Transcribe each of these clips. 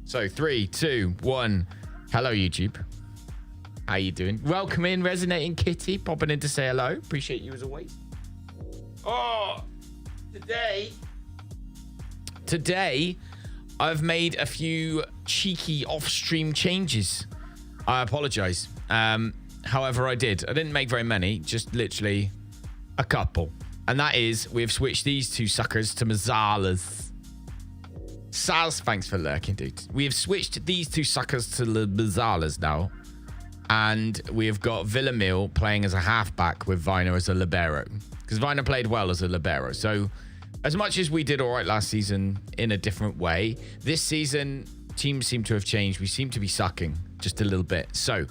So 3, 2, 1. Hello, YouTube. How you doing? Welcome in, Resonating Kitty. Popping in to say hello. Appreciate you as always. Oh, today, I've made a few cheeky off-stream changes. I apologize. However, I didn't make very many, just literally a couple. And that is, we've switched these two suckers to Mezzalas. Saz, thanks for lurking, dude. We have switched these two suckers to the Mezzalas now. And we have got Villamil playing as a halfback with Viner as a libero. Because Viner played well as a libero. So as much as we did all right last season in a different way, this season, teams seem to have changed. We seem to be sucking just a little bit. So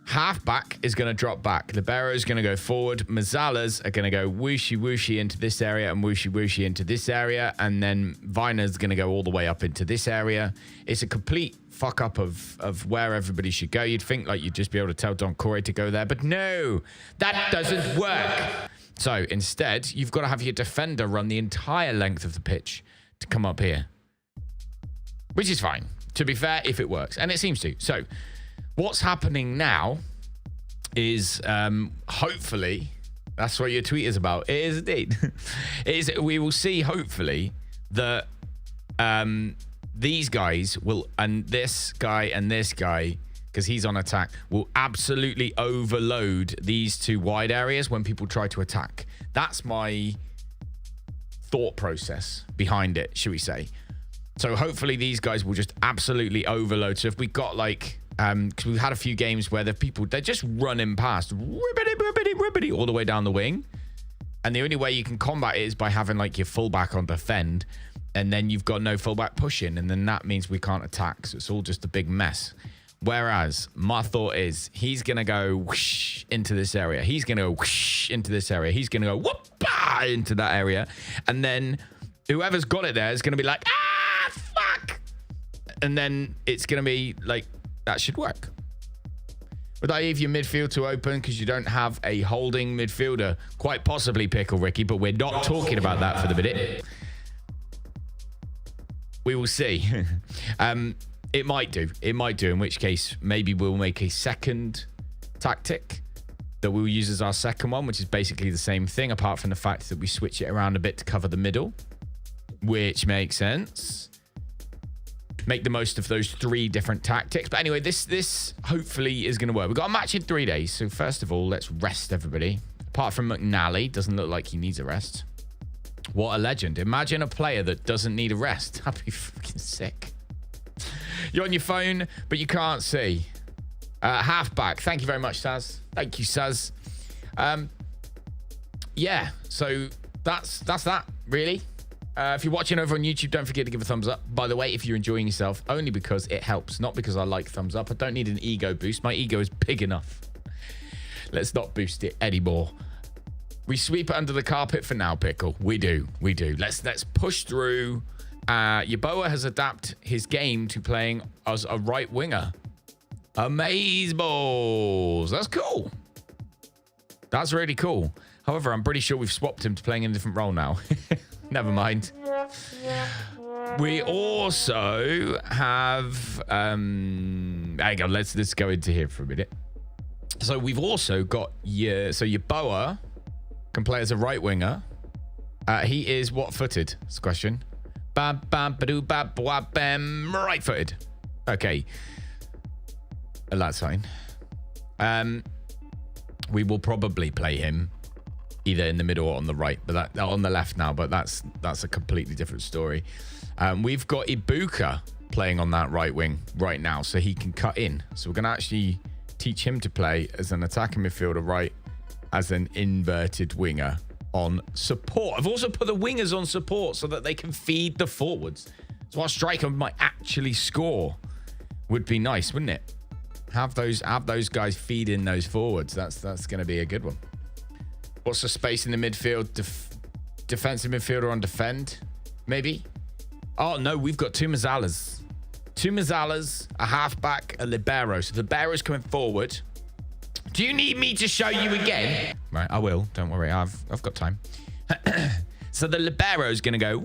halfback is going to drop back. Libero is going to go forward. Mezzalas are going to go whooshy whooshy into this area and whooshy whooshy into this area. And then Viner's going to go all the way up into this area. It's a complete fuck up of where everybody should go. You'd think like you'd just be able to tell Don Corey to go there. But no, that doesn't work. So instead, you've got to have your defender run the entire length of the pitch to come up here. Which is fine, to be fair, if it works. And it seems to. So what's happening now is hopefully, that's what your tweet is about. It is indeed. We will see, hopefully, that these guys will, and this guy, because he's on attack, will absolutely overload these two wide areas when people try to attack. That's my thought process behind it, should we say. So hopefully these guys will just absolutely overload. So if we got like, because we've had a few games where they're just running past ribbity all the way down the wing. And the only way you can combat it is by having like your fullback on defend. And then you've got no fullback pushing. And then that means we can't attack. So it's all just a big mess. Whereas my thought is he's going to go whoosh into this area. He's going to go whoosh into this area. He's going to go whoop into that area. And then whoever's got it there is going to be like, fuck. And then it's going to be like, that should work. Would I leave your midfield to open because you don't have a holding midfielder? Quite possibly, Pickle Ricky, but we're not talking about that for the minute. We will see. It might do. It might do, in which case maybe we'll make a second tactic that we'll use as our second one, which is basically the same thing, apart from the fact that we switch it around a bit to cover the middle, which makes sense. Make the most of those three different tactics. But anyway, this hopefully is going to work. We've got a match in 3 days. So first of all, let's rest everybody. Apart from McNally, doesn't look like he needs a rest. What a legend. Imagine a player that doesn't need a rest. That'd be fucking sick. You're on your phone, but you can't see. Halfback. Thank you very much, Saz. Thank you, Saz. Yeah, so that's that, really. If you're watching over on YouTube, don't forget to give a thumbs up. By the way, if you're enjoying yourself, only because it helps, not because I like thumbs up. I don't need an ego boost. My ego is big enough. Let's not boost it anymore. We sweep it under the carpet for now, Pickle. We do. Let's push through. Yeboah has adapted his game to playing as a right winger. Amaze balls. That's cool. That's really cool. However, I'm pretty sure we've swapped him to playing in a different role now. Never mind. We also have hang on, let's go into here for a minute. So we've also got Yeboah can play as a right winger. He is what footed? That's the question. Bam bam badoo bam bam, right footed. Okay. That's fine. We will probably play him either in the middle or on the right, but that on the left now, but that's a completely different story. We've got Ibuka playing on that right wing right now, so he can cut in. So we're going to actually teach him to play as an attacking midfielder, right, as an inverted winger on support. I've also put the wingers on support so that they can feed the forwards. So our striker might actually score. Would be nice, wouldn't it? Have those guys feed in those forwards. That's going to be a good one. What's the space in the midfield? Defensive midfielder on defend, maybe? Oh, no, we've got two Mezzalas. Two Mezzalas, a halfback, a libero. So the Libero's coming forward. Do you need me to show you again? Right, I will. Don't worry. I've got time. So the Libero's going to go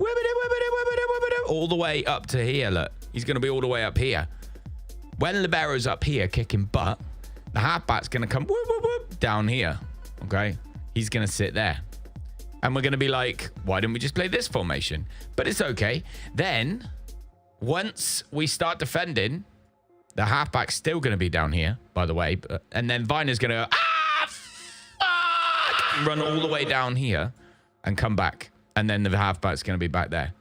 all the way up to here, look. He's going to be all the way up here. When Libero's up here kicking butt, the halfback's going to come whoop, whoop, whoop, down here. Okay? He's going to sit there. And we're going to be like, why didn't we just play this formation? But it's okay. Then, once we start defending, the halfback's still going to be down here, by the way. And then Viner's going to go, fuck! Run all the way down here and come back. And then the halfback's going to be back there.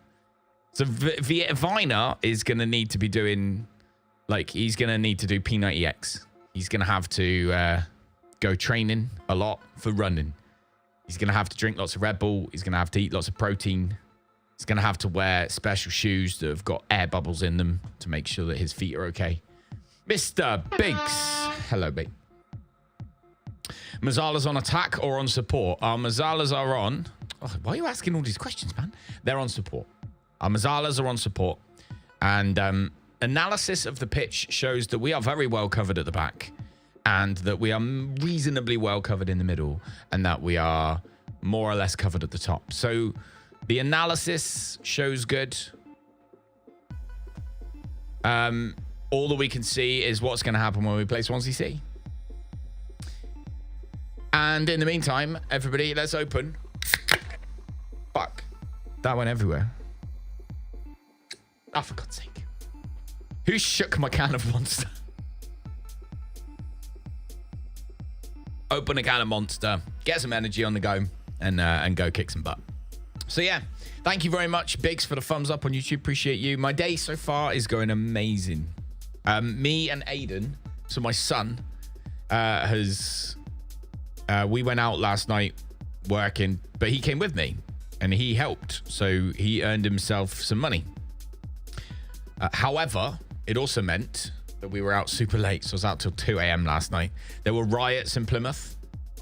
So Viner is going to need to be doing, like, he's going to need to do P90X. He's going to have to go training a lot for running. He's going to have to drink lots of Red Bull. He's going to have to eat lots of protein. He's going to have to wear special shoes that have got air bubbles in them to make sure that his feet are okay. Mr. Biggs. Hello, babe. Mezzala's on attack or on support? Our Mezzalas are on... Oh, why are you asking all these questions, man? They're on support. Our Mezzalas are on support. And analysis of the pitch shows that we are very well covered at the back. And that we are reasonably well covered in the middle. And that we are more or less covered at the top. So the analysis shows good. All that we can see is what's going to happen when we play Swansea City. And in the meantime, everybody, let's open. Fuck. That went everywhere. Oh, for God's sake. Who shook my can of Monster? Open a can of Monster, get some energy on the go, and go kick some butt. So yeah, thank you very much, Biggs, for the thumbs up on YouTube. Appreciate you. My day so far is going amazing. Me and Aiden, so my son, we went out last night working, but he came with me and he helped. So he earned himself some money. However, it also meant that we were out super late. So I was out till 2 a.m. last night. There were riots in Plymouth,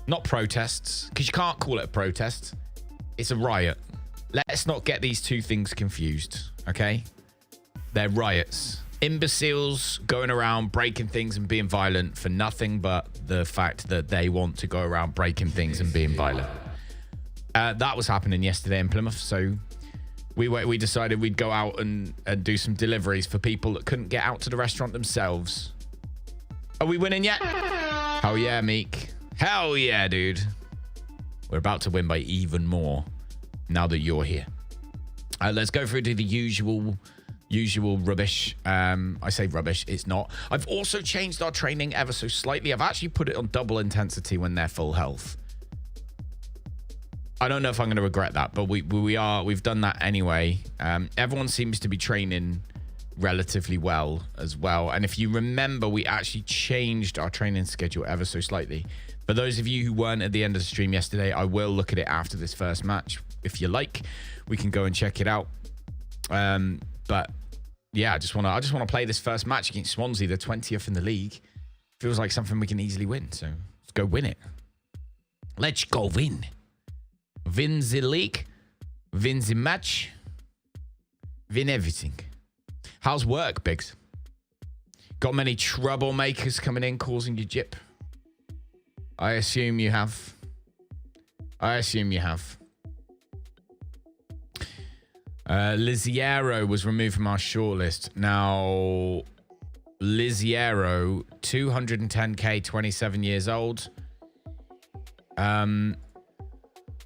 not protests, because you can't call it a protest. It's a riot. Let's not get these two things confused, okay? They're riots. Imbeciles going around breaking things and being violent for nothing but the fact that they want to go around breaking things and being violent. That was happening yesterday in Plymouth, so we decided we'd go out and do some deliveries for people that couldn't get out to the restaurant themselves. Are we winning yet? Hell yeah, Meek. Hell yeah, dude. We're about to win by even more now that you're here. Let's go through to the usual rubbish. I say rubbish, it's not. I've also changed our training ever so slightly. I've actually put it on double intensity when they're full health. I don't know if I'm going to regret that, but we've done that anyway. Everyone seems to be training relatively well as well. And if you remember, we actually changed our training schedule ever so slightly. For those of you who weren't at the end of the stream yesterday, I will look at it after this first match. If you like, we can go and check it out. But yeah, I just want to play this first match against Swansea, the 20th in the league. Feels like something we can easily win. So let's go win it. Let's go win. Win the league, win the match, win everything. How's work, Biggs? Got many troublemakers coming in causing you jip? I assume you have. Liziero was removed from our shortlist. Now, Liziero, 210k, 27 years old.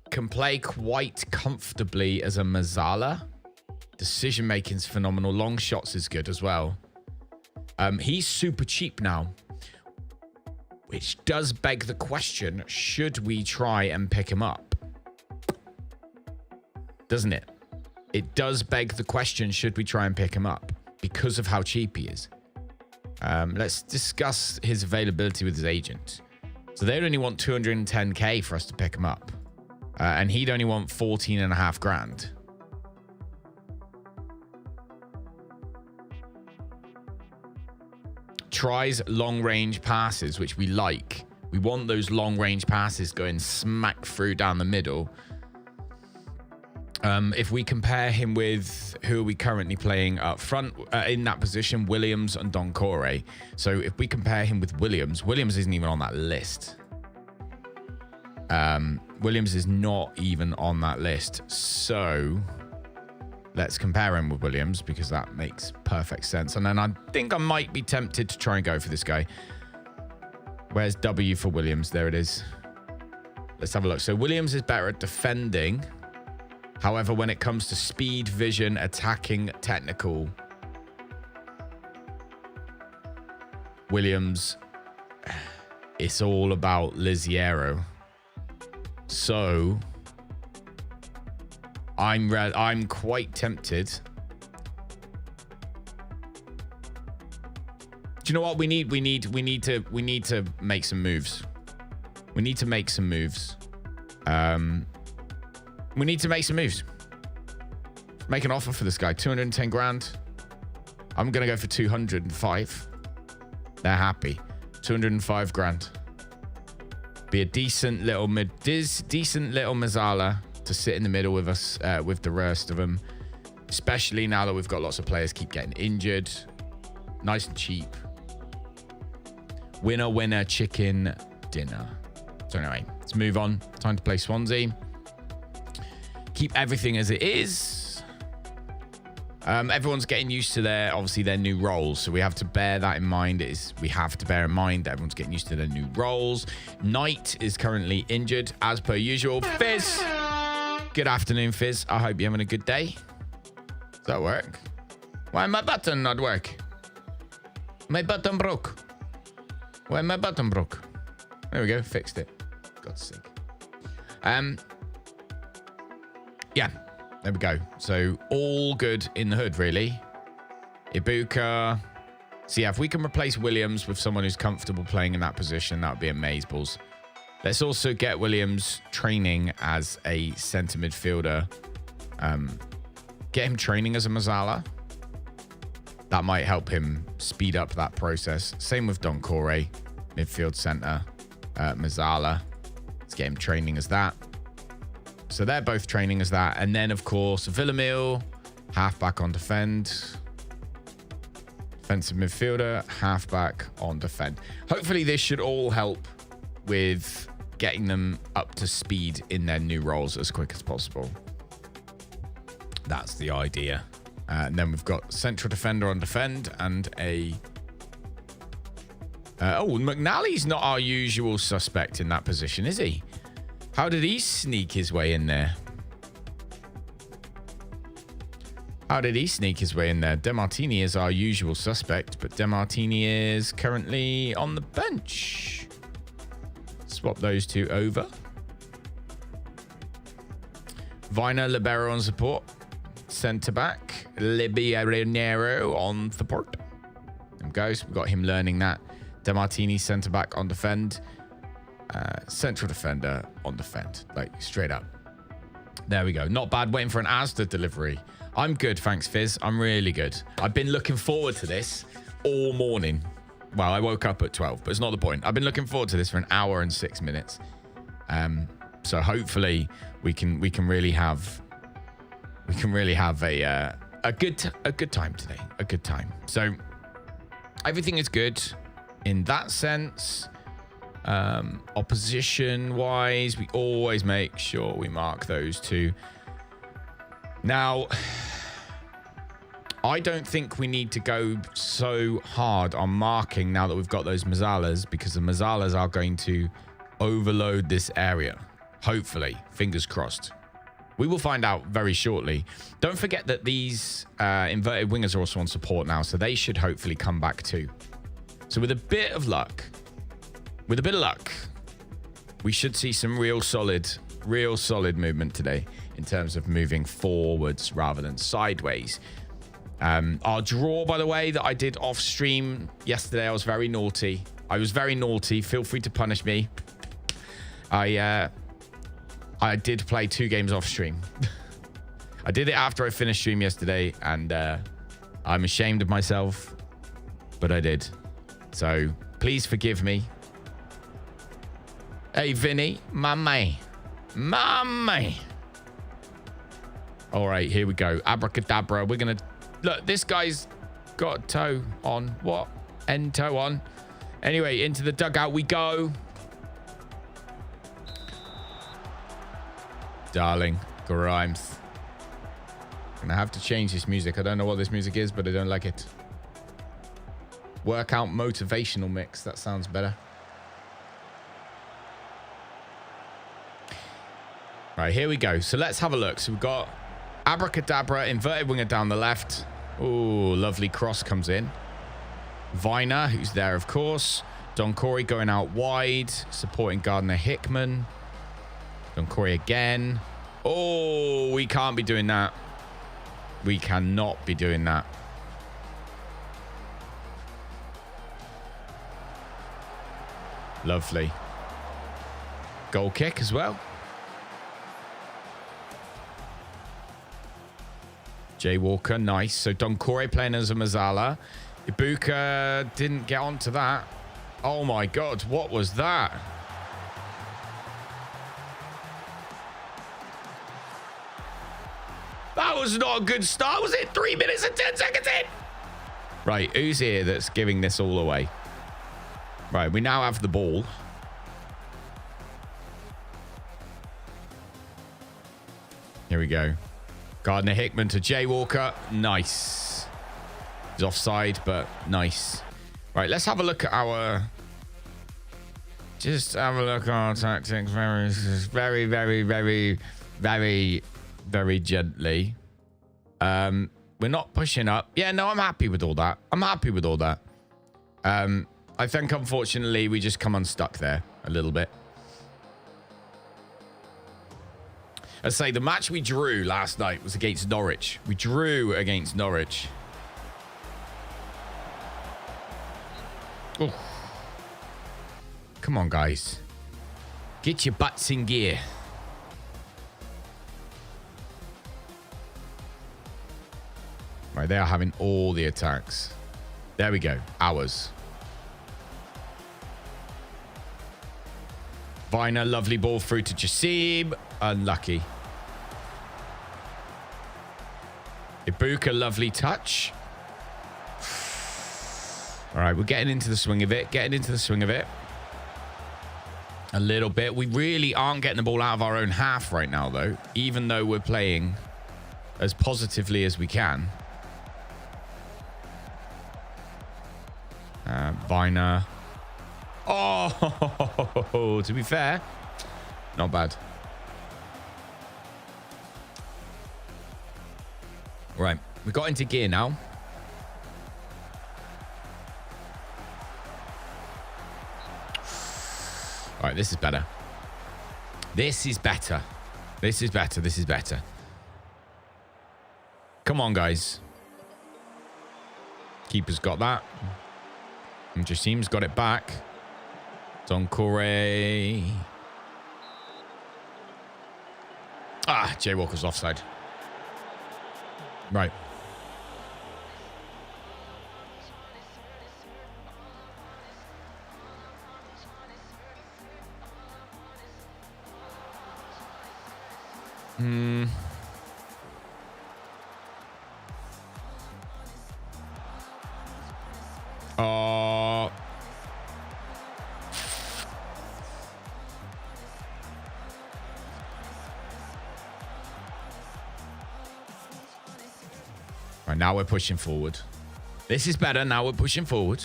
Can play quite comfortably as a Mezzala. Decision making's phenomenal. Long shots is good as well. He's super cheap now, which does beg the question: should we try and pick him up? Doesn't it? It does beg the question: should we try and pick him up because of how cheap he is? Let's discuss his availability with his agent. So they'd only want 210k for us to pick him up. And he'd only want 14.5 grand. Tries long-range passes, which we like. We want those long-range passes going smack through down the middle. If we compare him with who are we currently playing up front in that position, Williams and Doncore. So if we compare him with Williams isn't even on that list. Williams is not even on that list. So let's compare him with Williams because that makes perfect sense. And then I think I might be tempted to try and go for this guy. Where's W for Williams? There it is. Let's have a look. So Williams is better at defending. However, when it comes to speed, vision, attacking, technical, Williams, it's all about Liziero. So I'm quite tempted. Do you know what we need? We need to make some moves. We need to make some moves. We need to make some moves. Make an offer for this guy. 210 grand. I'm going to go for 205. They're happy. 205 grand. Be a decent little Mezzala to sit in the middle with us, with the rest of them. Especially now that we've got lots of players keep getting injured. Nice and cheap. Winner, winner, chicken dinner. So anyway, let's move on. Time to play Swansea. Keep everything as it is. Everyone's getting used to their new roles, so we have to bear that in mind. We have to bear in mind that everyone's getting used to their new roles. Knight is currently injured, as per usual. Fizz, good afternoon, Fizz. I hope you're having a good day. Does that work? Why my button not work? My button broke. Why my button broke? There we go, fixed it. God's sake. Yeah. There we go. So all good in the hood, really. Ibuka. So yeah, if we can replace Williams with someone who's comfortable playing in that position, that would be amazeballs. Let's also get Williams training as a centre midfielder. Get him training as a Mezzala. That might help him speed up that process. Same with Doncore, midfield centre. Mezzala. Let's get him training as that. So they're both training as that. And then, of course, Villamil, halfback on defend. Defensive midfielder, halfback on defend. Hopefully this should all help with getting them up to speed in their new roles as quick as possible. That's the idea. And then we've got central defender on defend and a... McNally's not our usual suspect in that position, is he? How did he sneak his way in there? DeMartini is our usual suspect, but DeMartini is currently on the bench. Swap those two over. Viner, Libero on support. Centre back. Libero on support. There goes. We've got him learning that. DeMartini, centre back on defend. Central defender on defend, like straight up. There we go. Not bad. Waiting for an Asda delivery. I'm good, thanks, Fizz. I'm really good. I've been looking forward to this all morning. Well, I woke up at 12, but it's not the point. I've been looking forward to this for an hour and 6 minutes. So hopefully we can really have a good time today. A good time. So everything is good in that sense. Opposition wise, we always make sure we mark those two. Now, I don't think we need to go so hard on marking now that we've got those Mezzalas, because the Mezzalas are going to overload this area. Hopefully, fingers crossed. We will find out very shortly. Don't forget that these inverted wingers are also on support now, so they should hopefully come back too. So with a bit of luck, we should see some real solid movement today in terms of moving forwards rather than sideways. Our draw, by the way, that I did off stream yesterday, I was very naughty. Feel free to punish me. I did play 2 games off stream. I did it after I finished stream yesterday, and I'm ashamed of myself, but I did. So please forgive me. Hey, Vinny, my man. All right, here we go. Abracadabra. We're going to... Look, this guy's got a toe on. What? End toe on. Anyway, into the dugout we go. Darling. Grimes. Gonna have to change this music. I don't know what this music is, but I don't like it. Workout motivational mix. That sounds better. Right, here we go. So let's have a look. So we've got Abracadabra, inverted winger down the left. Oh, lovely cross comes in. Viner, who's there, of course. Don Corey going out wide, supporting Gardner-Hickman. Don Corey again. Oh, we can't be doing that. We cannot be doing that. Lovely. Goal kick as well. Jay Walker, nice. So Don Corey playing as a Mezzala. Ibuka didn't get onto that. Oh my God, what was that? That was not a good start, was it? 3 minutes and 10 seconds in. Right, who's here that's giving this all away? Right, we now have the ball. Here we go. Gardner-Hickman to Jay Walker. Nice. He's offside, but nice. Right, let's have a look at our... Just have a look at our tactics very gently. We're not pushing up. Yeah, no, I'm happy with all that. I'm happy with all that. I think, unfortunately, we just come unstuck there a little bit. I say the match we drew last night was against Norwich. We drew against Norwich. Oh. Come on, guys. Get your butts in gear. Right, they are having all the attacks. There we go. Ours. Viner, lovely ball through to Jassim. Unlucky. Ibuka, lovely touch. All right, we're getting into the swing of it. Getting into the swing of it. A little bit. We really aren't getting the ball out of our own half right now, though. Even though we're playing as positively as we can. Viner. Oh, to be fair, not bad. Right, we got into gear now. All right, this is better. This is better. This is better. This is better. Come on, guys. Keeper's got that. And Jassim's got it back. Don Corey. Ah, Jay Walker's offside. Right. Right, now we're pushing forward. This is better. Now we're pushing forward.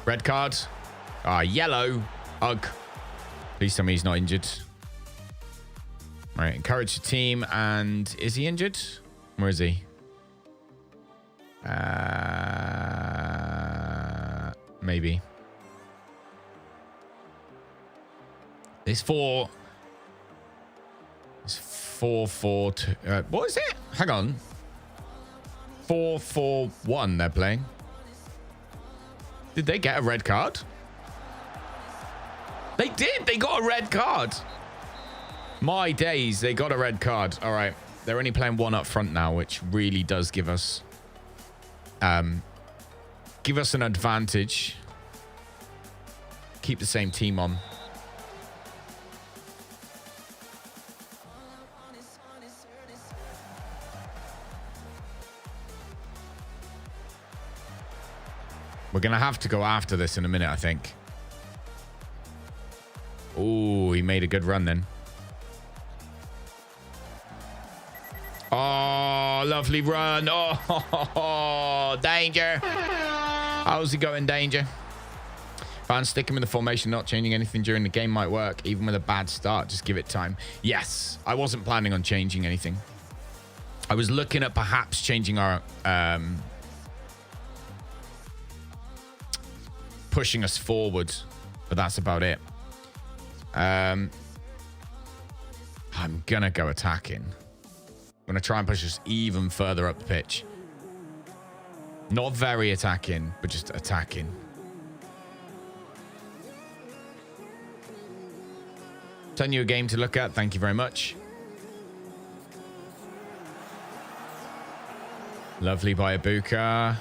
Red card. Yellow. Ugh. Please tell me he's not injured. All right, encourage the team. And is he injured? Where is he? Maybe. It's 4-4-2. What is it? Hang on. 4-4-1 they're playing. Did they get a red card? They did. They got a red card. My days. They got a red card. All right. They're only playing one up front now, which really does give us an advantage. Keep the same team on. We're going to have to go after this in a minute, I think. Oh, he made a good run then. Oh, lovely run. Oh, danger. How's he going, danger? Fans sticking with the formation, not changing anything during the game might work. Even with a bad start, just give it time. Yes, I wasn't planning on changing anything. I was looking at perhaps changing our... pushing us forward, but that's about it. I'm gonna go attacking. I'm gonna try and push us even further up the pitch. Not very attacking, but just attacking. Send you a game to look at. Thank you very much. Lovely by Ibuka.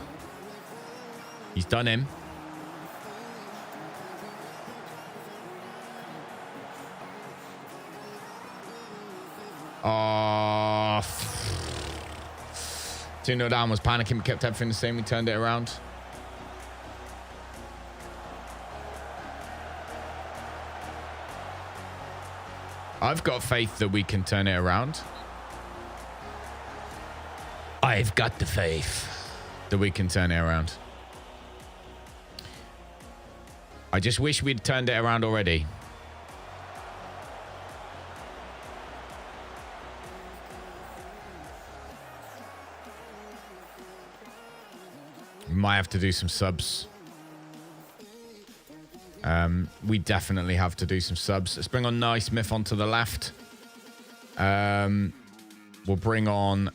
He's done him. Oh, 2-0 down, was panicking, kept everything the same. We turned it around. I've got faith that we can turn it around. I've got the faith that we can turn it around. I just wish we'd turned it around already. Might have to do some subs. We definitely have to do some subs. Let's bring on Naismith onto the left. We'll bring on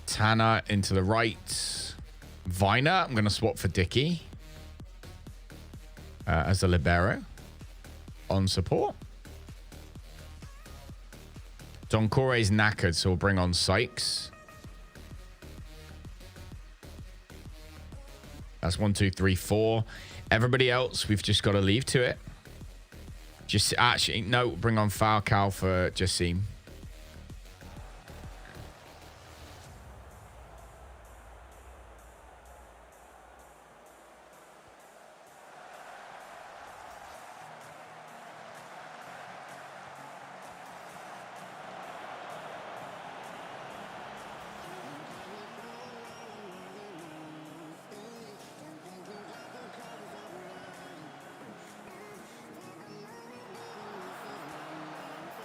Tanner into the right. Viner, I'm going to swap for Dicky as a Libero on support. Don Corey's knackered, so we'll bring on Sykes. That's 1, 2, 3, 4. Everybody else, we've just got to leave to it. Just actually, no, bring on Falcao for Jassim.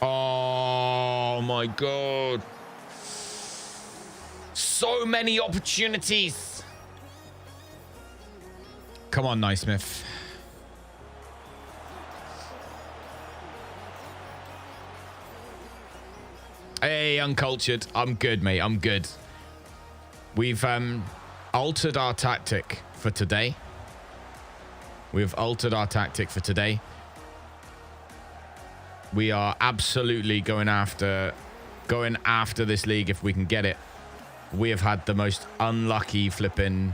Oh my God. So many opportunities. Come on, Naismith. Hey, uncultured. I'm good, mate. I'm good. We've altered our tactic for today. We've altered our tactic for today. We are absolutely going after this league if we can get it. We have had the most unlucky flipping...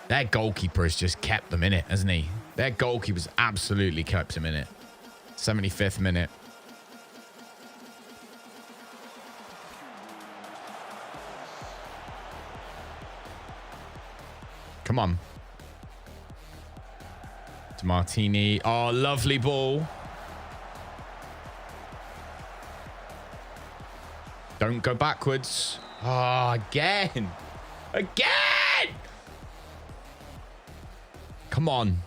Their goalkeeper has just kept them in it, hasn't he? Their goalkeeper's absolutely kept them in it. 75th minute. Come on. To Martini. Oh, lovely ball. Don't go backwards. Oh, again. Again! Come on.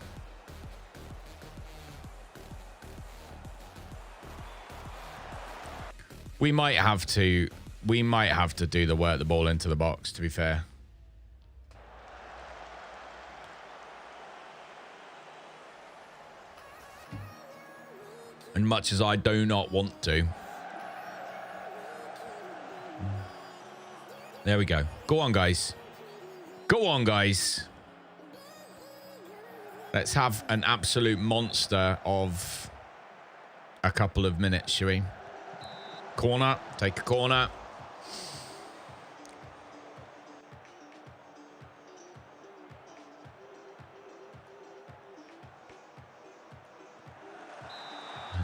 We might have to do the work the ball into the box, to be fair. And much as I do not want to. There we go. Go on, guys. Go on, guys. Let's have an absolute monster of a couple of minutes, shall we? Corner. Take a corner.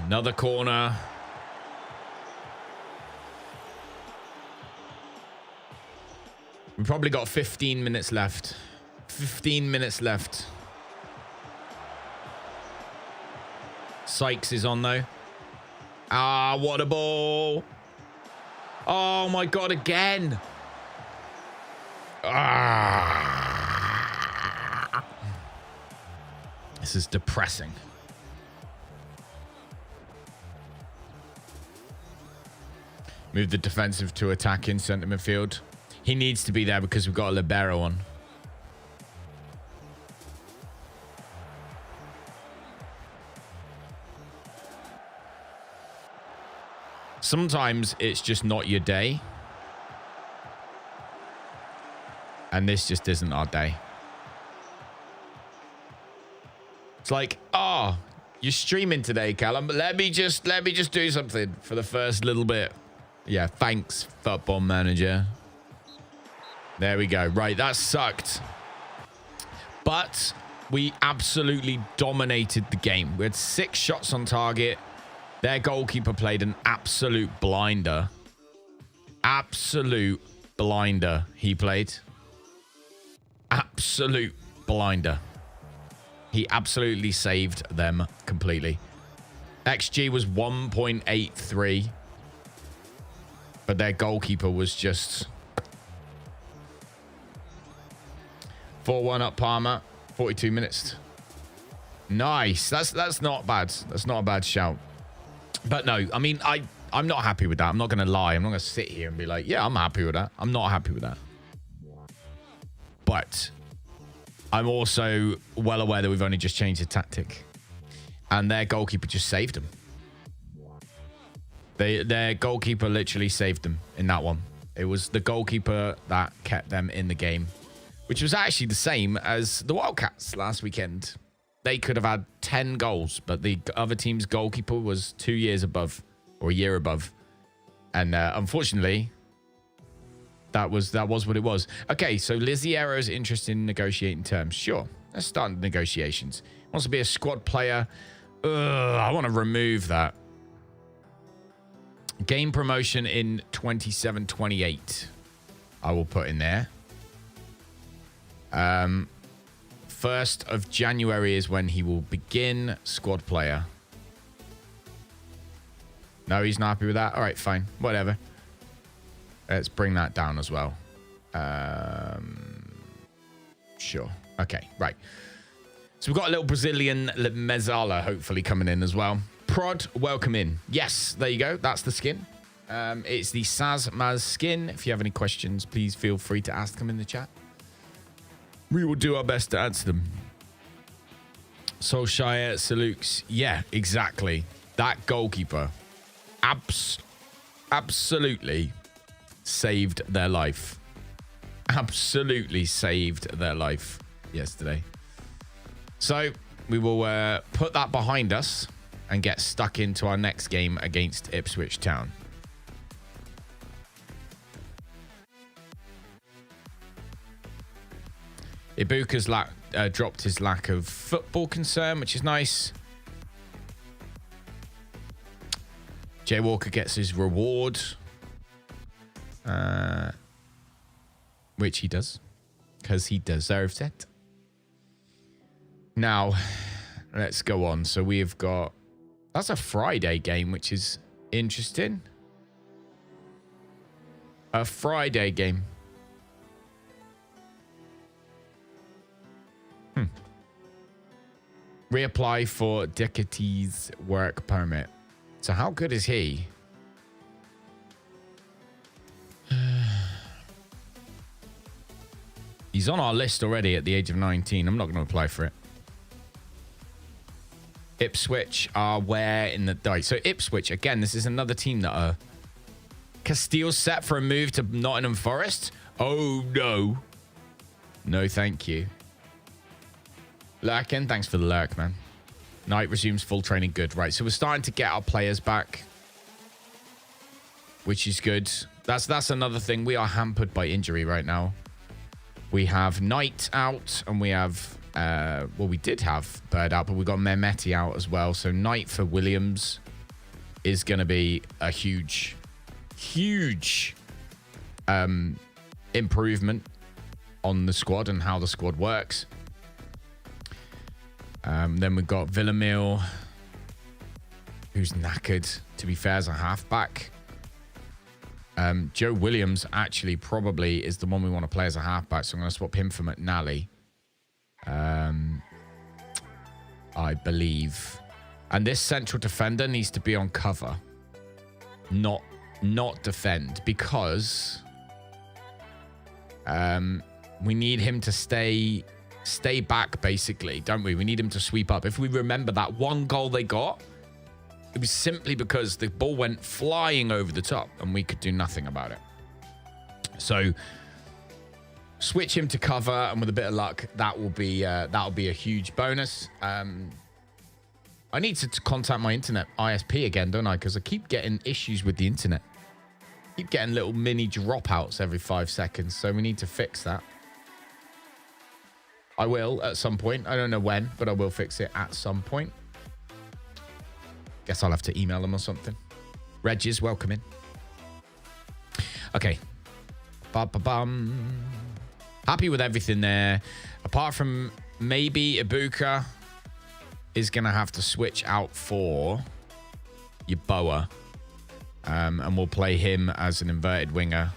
Another corner. We've probably got 15 minutes left. 15 minutes left. Sykes is on, though. Ah, what a ball. Oh, my God, again. Ah. This is depressing. Move the defensive to attack in centre midfield. He needs to be there because we've got a Libero on. Sometimes it's just not your day. And this just isn't our day. It's like, oh, you're streaming today, Callum, but let me just do something for the first little bit. Yeah, thanks, Football Manager. There we go. Right, that sucked. But we absolutely dominated the game. We had 6 shots on target. Their goalkeeper played an absolute blinder. Absolute blinder he played. Absolute blinder. He absolutely saved them completely. XG was 1.83. But their goalkeeper was just 4-1 up Parma. 42 minutes. Nice. That's not bad. That's not a bad shout. But no, I mean, I'm not happy with that. I'm not going to lie. I'm not going to sit here and be like, yeah, I'm happy with that. I'm not happy with that. But I'm also well aware that we've only just changed the tactic. And their goalkeeper just saved them. Their goalkeeper literally saved them in that one. It was the goalkeeper that kept them in the game, which was actually the same as the Wildcats last weekend. They could have had 10 goals, but the other team's goalkeeper was 2 years above, or a year above. And unfortunately, that was what it was. Okay, so Liziero's interested in negotiating terms. Sure, let's start negotiations. Wants to be a squad player. I want to remove that. Game promotion in 27-28. I will put in there. 1st of January is when he will begin squad player. No, he's not happy with that. All right, fine. Whatever. Let's bring that down as well. Sure. Okay, right. So we've got a little Brazilian Mezzala hopefully coming in as well. Prod, welcome in. Yes, there you go. That's the skin. It's the Sazmaz skin. If you have any questions, please feel free to ask them in the chat. We will do our best to answer them. Solskjaer, Salukes. Yeah, exactly. That goalkeeper absolutely saved their life. Absolutely saved their life yesterday. So we will put that behind us and get stuck into our next game against Ipswich Town. Ibuka's dropped his lack of football concern, which is nice. Jay Walker gets his reward. Which he does. Because he deserves it. Now, let's go on. So we've got... That's a Friday game, which is interesting. A Friday game. Reapply for Decati's work permit. So how good is he? He's on our list already at the age of 19. I'm not going to apply for it. Ipswich are where in the dice? So Ipswich, again, this is another team that are... Castile's set for a move to Nottingham Forest? Oh, no. No, thank you. Lurkin, thanks for the lurk, man. Knight resumes full training. Good. Right, so we're starting to get our players back, which is good. That's another thing. We are hampered by injury right now. We have Knight out, and we have... well, we did have Bird out, but we got Mehmeti out as well. So Knight for Williams is going to be a huge improvement on the squad and how the squad works. Then we've got Villamil, who's knackered, to be fair, as a halfback. Joe Williams actually probably is the one we want to play as a halfback, so I'm going to swap him for McNally. I believe. And this central defender needs to be on cover, not defend, because we need him to stay back, basically, don't we? We need him to sweep up. If we remember that one goal they got, it was simply because the ball went flying over the top and we could do nothing about it. So switch him to cover, and with a bit of luck, that'll be a huge bonus. I need to contact my internet ISP again, don't I? Because I keep getting issues with the internet. Keep getting little mini dropouts every 5 seconds, so we need to fix that. I will at some point. I don't know when, but I will fix it at some point. Guess I'll have to email them or something. Regis, welcome in. Okay. Ba-ba-bum. Happy with everything there. Apart from maybe Ibuka is going to have to switch out for Yeboah. And we'll play him as an inverted winger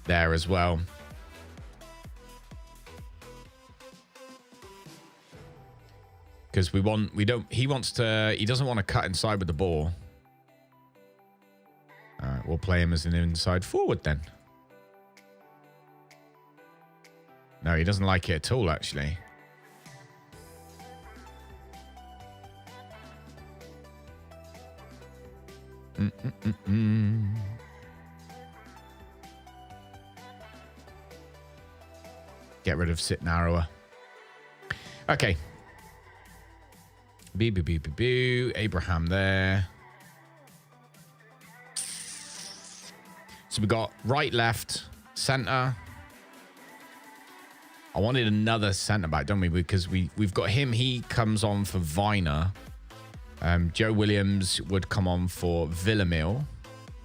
there as well. Because he doesn't want to cut inside with the ball. All right, we'll play him as an inside forward then. No, he doesn't like it at all, actually. Get rid of sit narrower. Okay. Boo. Abraham there. So we got right, left, center. I wanted another centre back, don't we? Because we've got him. He comes on for Viner. Joe Williams would come on for Villamil.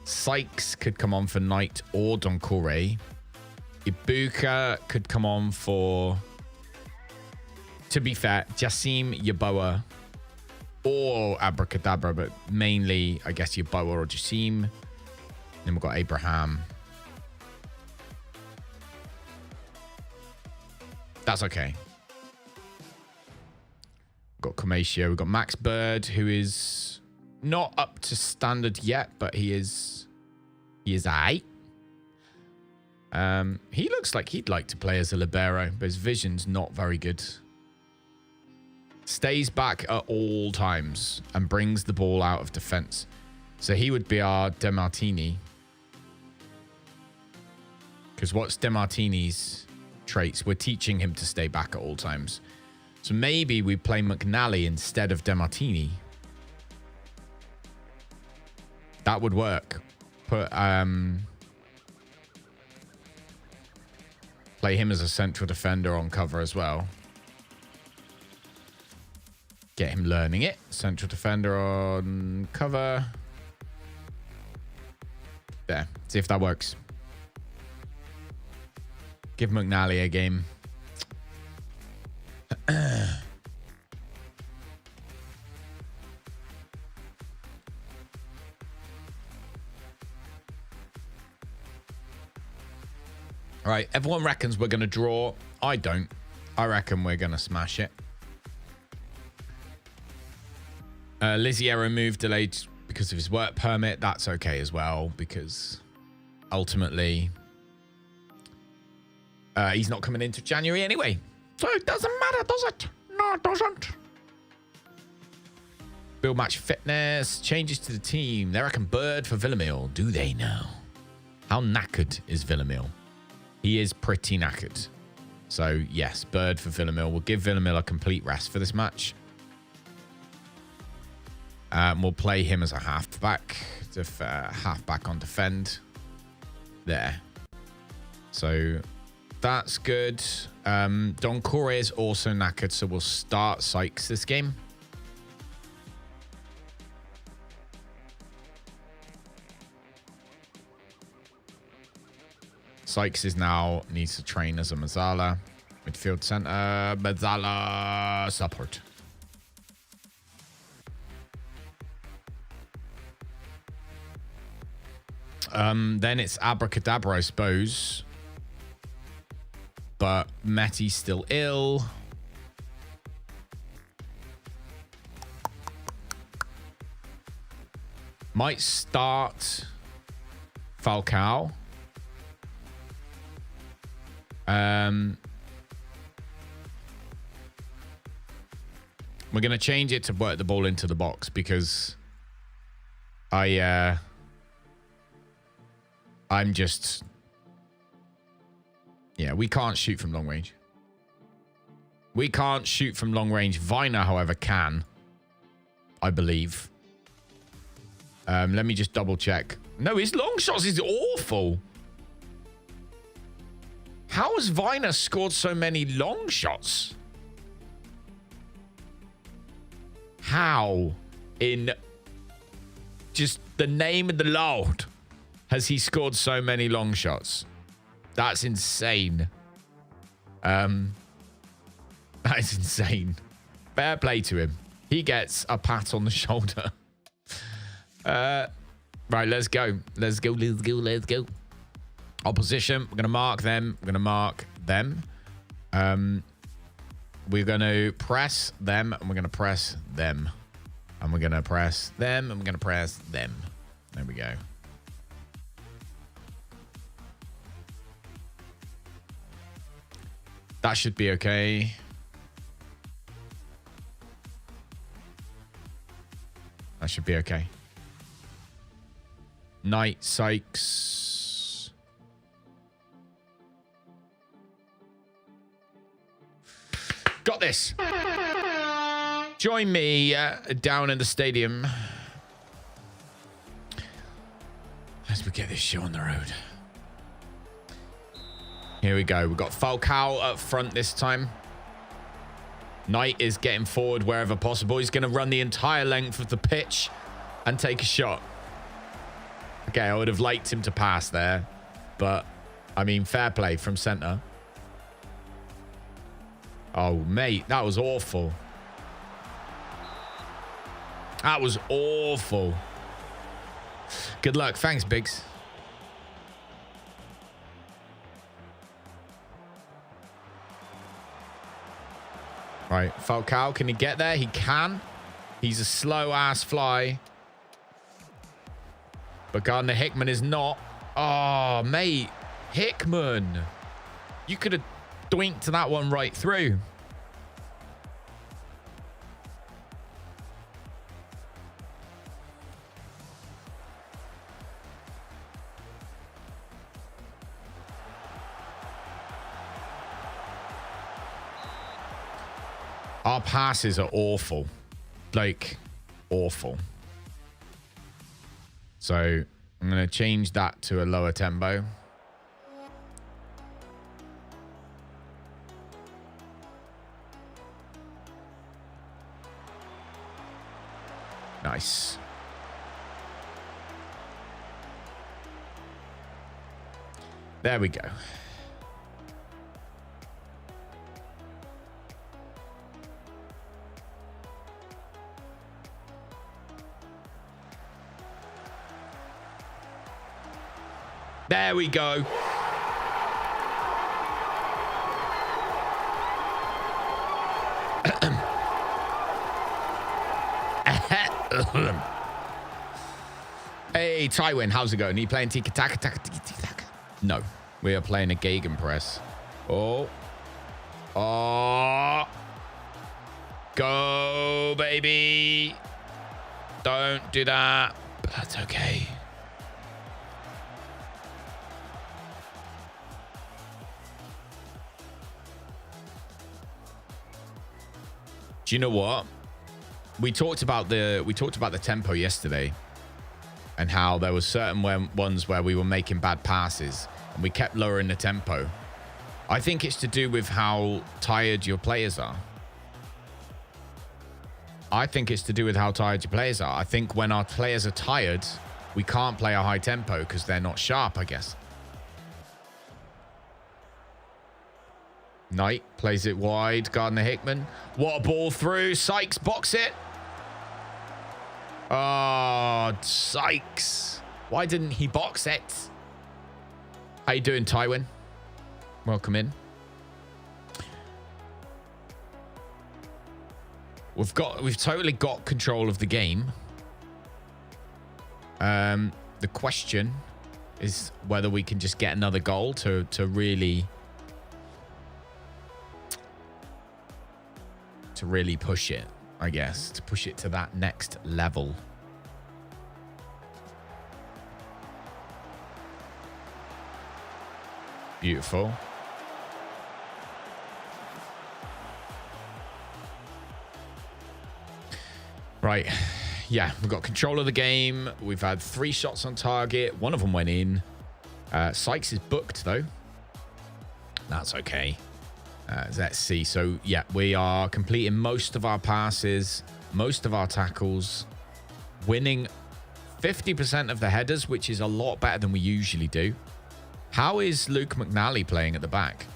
Sykes could come on for Knight or Doncore. Ibuka could come on for, to be fair, Jassim, Yeboah, or Abracadabra, but mainly, I guess, Yeboah or Jassim. Then we've got Abraham. That's okay. We've got Comatio. We've got Max Bird, who is not up to standard yet, but he is aight. He looks like he'd like to play as a libero, but his vision's not very good. Stays back at all times and brings the ball out of defense. So he would be our DeMartini. Because what's DeMartini's traits? We're teaching him to stay back at all times. So maybe we play McNally instead of DeMartini. That would work. Play him as a central defender on cover as well. Get him learning it. Central defender on cover. There. See if that works. Give McNally a game. All right, everyone reckons we're going to draw. I don't. I reckon we're going to smash it. Liziero move delayed because of his work permit. That's okay as well, because ultimately he's not coming into January anyway. So it doesn't matter, does it? No, it doesn't. Build match fitness. Changes to the team. They reckon Bird for Villamil. Do they know? How knackered is Villamil? He is pretty knackered. So, yes, Bird for Villamil. We'll give Villamil a complete rest for this match. We'll play him as a halfback. Halfback on defend. There. So, that's good. Doncore is also knackered, so we'll start Sykes this game. Sykes is now needs to train as a Mezzala. Midfield center. Mezzala support. Then it's Abracadabra, I suppose. But Matty's still ill. Might start Falcao. We're going to change it to work the ball into the box because I'm just... Yeah, we can't shoot from long range. We can't shoot from long range. Viner, however, can. I believe. Let me just double check. No, his long shots is awful. How has Viner scored so many long shots? How in just the name of the Lord has he scored so many long shots? That's insane. That is insane. Fair play to him. He gets a pat on the shoulder. Right, let's go. Let's go, let's go, let's go. Opposition, we're going to mark them. We're going to mark them. We're going to press them, and we're going to press them. And we're going to press them, and we're going to press them. There we go. That should be okay. That should be okay. Knight, Sykes. Got this. Join me down in the stadium as we get this show on the road. Here we go. We've got Falcao up front this time. Knight is getting forward wherever possible. He's going to run the entire length of the pitch and take a shot. Okay, I would have liked him to pass there. But, I mean, fair play from centre. Oh, mate, that was awful. That was awful. Good luck. Thanks, Biggs. Right, Falcao, can he get there? He can. He's a slow-ass fly. But Gardner-Hickman is not. Oh, mate. Hickman. You could have doinked that one right through. Our passes are awful. Like, awful. So, I'm going to change that to a lower tempo. Nice. There we go. There we go. Hey, Tywin, how's it going? Are you playing tiki-taka? No, we are playing a Gegenpress. Oh. Oh. Go, baby. Don't do that. But that's okay. Do you know what? We talked about the tempo yesterday and how there was certain ones where we were making bad passes and we kept lowering the tempo. I think it's to do with how tired your players are. I think it's to do with how tired your players are. I think when our players are tired, we can't play a high tempo because they're not sharp, I guess. Knight plays it wide. Gardner-Hickman. What a ball through. Sykes box it. Oh, Sykes. Why didn't he box it? How you doing, Tywin? Welcome in. We've totally got control of the game. The question is whether we can just get another goal to really push it, I guess, to push it to that next level. Beautiful. Right. Yeah, we've got control of the game. We've had 3 shots on target. One of them went in. Sykes is booked, though. That's okay. Let's see. So, yeah, we are completing most of our passes, most of our tackles, winning 50% of the headers, which is a lot better than we usually do. How is Luke McNally playing at the back?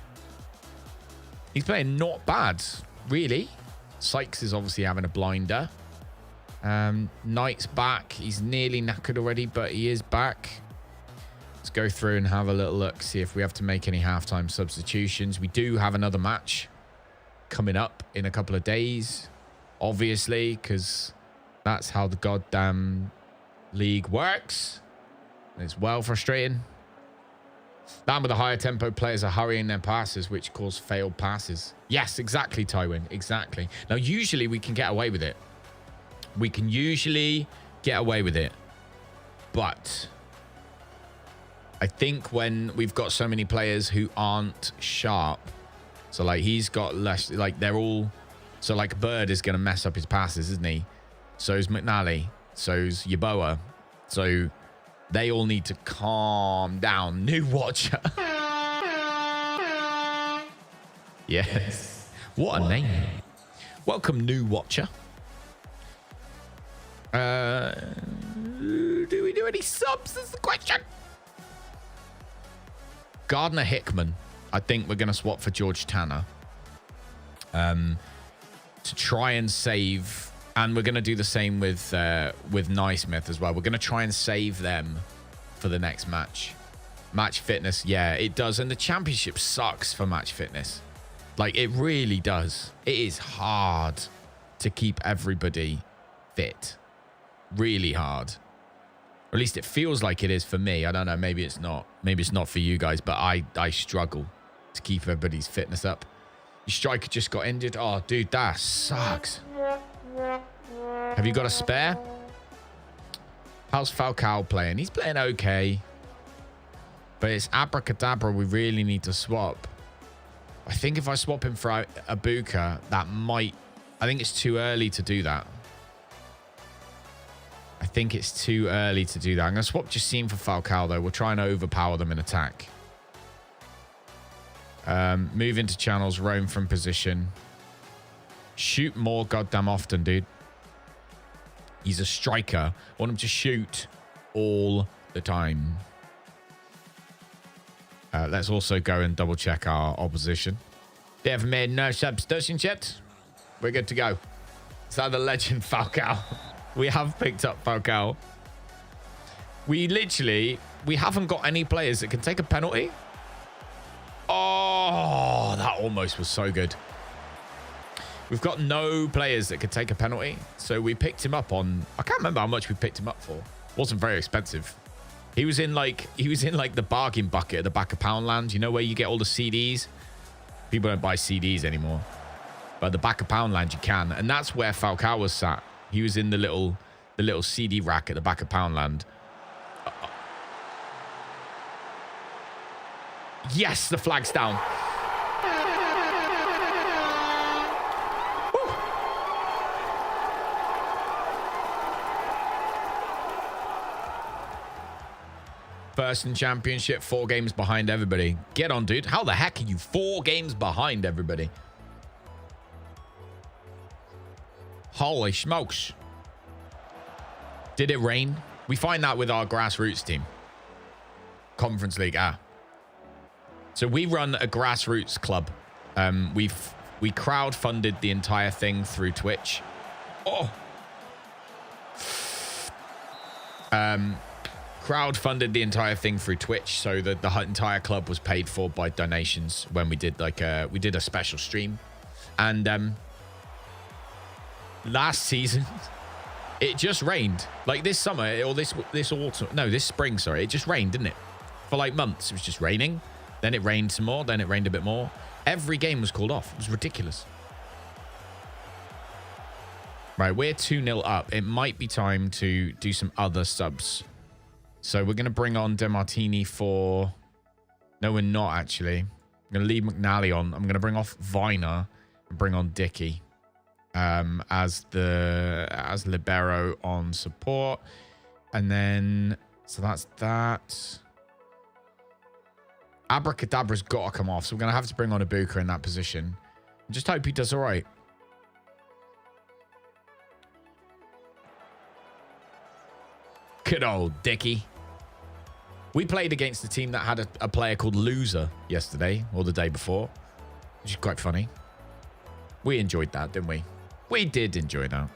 He's playing not bad, really. Sykes is obviously having a blinder. Knight's back. He's nearly knackered already, but he is back. Let's go through and have a little look, see if we have to make any halftime substitutions. We do have another match coming up in a couple of days, obviously, because that's how the goddamn league works. It's well frustrating. Down with the higher tempo, players are hurrying their passes, which cause failed passes. Yes, exactly, Tywin. Exactly. Now, usually we can get away with it. We can usually get away with it. But I think when we've got so many players who aren't sharp, so like he's got less, like they're all, so like Bird is going to mess up his passes, isn't he? So's McNally. So's Yeboah. So they all need to calm down. New Watcher. Yes. What a name. Welcome, New Watcher. Do we do any subs is the question. Gardner Hickman. I think we're going to swap for George Tanner. To try and save, and we're going to do the same with Naismith as well. We're going to try and save them for the next match. Match fitness, yeah, it does. And the championship sucks for match fitness. Like, it really does. It is hard to keep everybody fit. Really hard. Or at least it feels like it is for me. I don't know. Maybe it's not. Maybe it's not for you guys, but I struggle to keep everybody's fitness up. Your striker just got injured. Oh, dude, that sucks. Have you got a spare? How's Falcao playing? He's playing okay. But it's Abracadabra we really need to swap. I think if I swap him for Abuka, that might... I think it's too early to do that. I think it's too early to do that. I'm going to swap Jassim for Falcao, though. We'll try and overpower them in attack. Move into channels, roam from position. Shoot more goddamn often, dude. He's a striker. I want him to shoot all the time. Let's also go and double check our opposition. They have made no substitutions yet. We're good to go. Is that the legend Falcao? We have picked up Falcao. We haven't got any players that can take a penalty. Oh, that almost was so good. We've got no players that could take a penalty. So we picked him up on... I can't remember how much we picked him up for. Wasn't very expensive. He was in like the bargain bucket at the back of Poundland. You know where you get all the CDs? People don't buy CDs anymore. But at the back of Poundland you can. And that's where Falcao was sat. He was in the little CD rack at the back of Poundland. Yes, the flag's down. Woo. First in championship, 4 games behind everybody. Get on, dude. How the heck are you 4 games behind everybody? Holy smokes. Did it rain? We find that with our grassroots team. Conference League, So we run a grassroots club. We crowdfunded the entire thing through Twitch. Oh. crowdfunded the entire thing through Twitch, so that the entire club was paid for by donations when we did like we did a special stream. And last season it just rained. Like this summer or this autumn, no, this spring, sorry, it just rained, didn't it? For like months. It was just raining, then it rained some more, then it rained a bit more. Every game was called off. It was ridiculous. Right, we're 2-0 up. It might be time to do some other subs. So we're going to bring on DeMartini for... No, we're not, actually. I'm going to leave McNally on. I'm going to bring off Viner and bring on Dickey as Libero on support. And then... So that's that. Abracadabra's got to come off. So we're going to have to bring on Ibuka in that position. Just hope he does all right. Good old Dicky. We played against a team that had a player called Loser yesterday or the day before, which is quite funny. We enjoyed that, didn't we? We did enjoy that.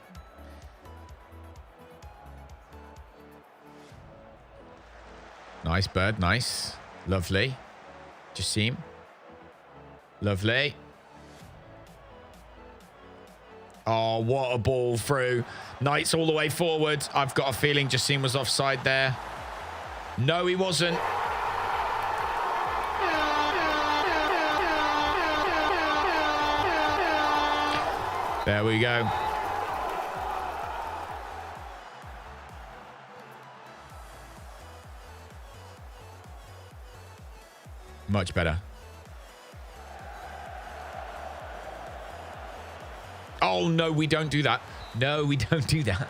Nice, Bird. Nice. Lovely. Jassim. Lovely. Oh, what a ball through. Knight's all the way forward. I've got a feeling Jassim was offside there. No, he wasn't. There we go. Much better. Oh, no, we don't do that. No, we don't do that.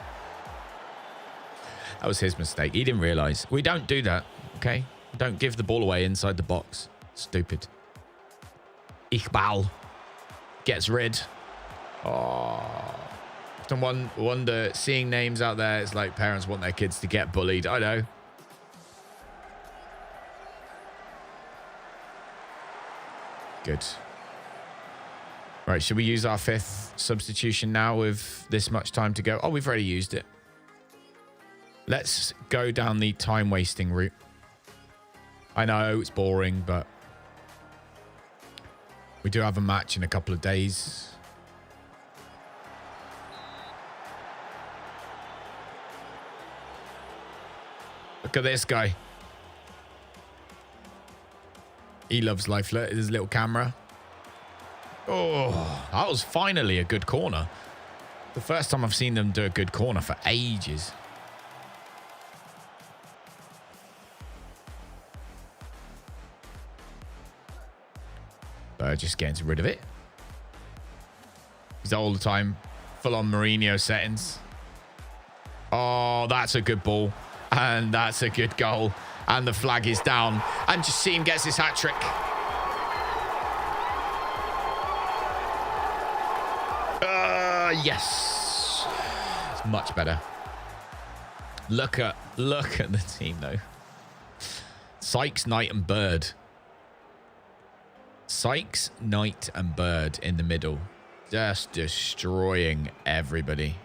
That was his mistake. He didn't realize. We don't do that, okay? Don't give the ball away inside the box. Stupid. Iqbal gets rid. Oh. Often wonder, seeing names out there, it's like parents want their kids to get bullied. I know. Good. Right, should we use our 5th substitution now with this much time to go? Oh, we've already used it. Let's go down the time-wasting route. I know it's boring, but we do have a match in a couple of days. Look at this guy. He loves life. Look at his little camera. Oh, that was finally a good corner. The first time I've seen them do a good corner for ages. Just getting rid of it. He's all the time full on Mourinho settings. Oh, that's a good ball. And that's a good goal. And the flag is down. And Jassim gets his hat-trick. Yes. It's much better. Look at the team, though. Sykes, Knight, and Bird. Sykes, Knight, and Bird in the middle. Just destroying everybody.